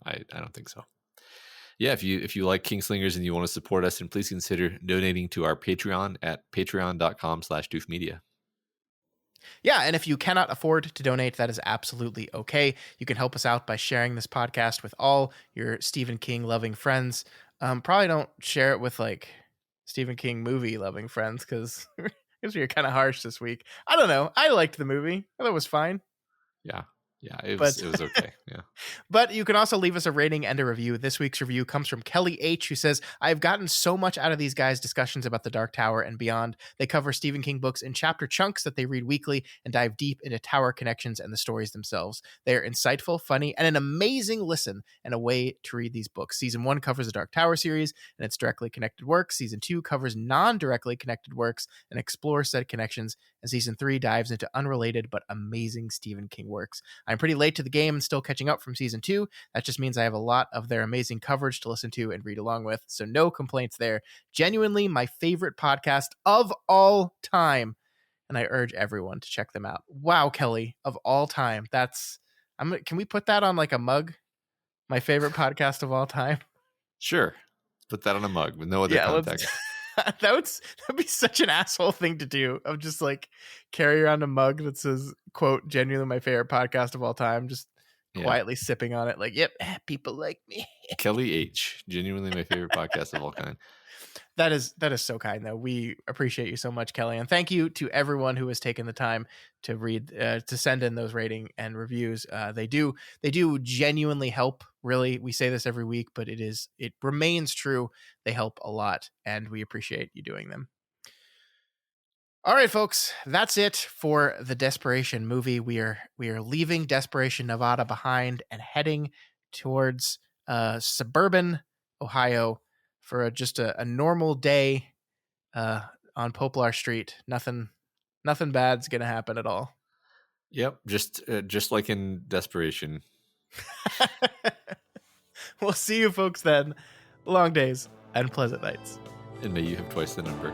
I don't think so. Yeah, if you like Kingslingers and you want to support us, then please consider donating to our Patreon at patreon.com/doofmedia. Yeah, and if you cannot afford to donate, that is absolutely okay. You can help us out by sharing this podcast with all your Stephen King loving friends. Probably don't share it with like Stephen King movie loving friends because we were kind of harsh this week. I don't know. I liked the movie. I thought it was fine, Yeah. Yeah, it but was okay. Yeah. but you can also leave us a rating and a review. This week's review comes from Kelly H, who says, I've gotten so much out of these guys' discussions about the Dark Tower and beyond. They cover Stephen King books in chapter chunks that they read weekly and dive deep into tower connections and the stories themselves. They are insightful, funny, and an amazing listen and a way to read these books. Season 1 covers the Dark Tower series and its directly connected works. Season 2 covers non-directly connected works and explores said connections. And Season 3 dives into unrelated but amazing Stephen King works. I'm pretty late to the game and still catching up from Season 2. That just means I have a lot of their amazing coverage to listen to and read along with, so no complaints there. Genuinely my favorite podcast of all time, and I urge everyone to check them out. Wow, Kelly, of all time. Can we put that on like a mug? My favorite podcast of all time? Sure. Put that on a mug with no other Yeah, context. that'd be such an asshole thing to do, of just like carry around a mug that says, quote, genuinely my favorite podcast of all time, just quietly sipping on it like, yep, people like me. Kelly H, genuinely my favorite podcast of all kind. That is so kind, though. We appreciate you so much, Kelly, and thank you to everyone who has taken the time to read, to send in those rating and reviews. They do genuinely help. Really, we say this every week, but it remains true. They help a lot, and we appreciate you doing them. All right, folks, that's it for the Desperation movie. We are leaving Desperation, Nevada behind and heading towards suburban Ohio for just a normal day on Poplar Street. Nothing bad's gonna happen at all. Yep, just like in Desperation. We'll see you folks then. Long days and pleasant nights. And may you have twice the number.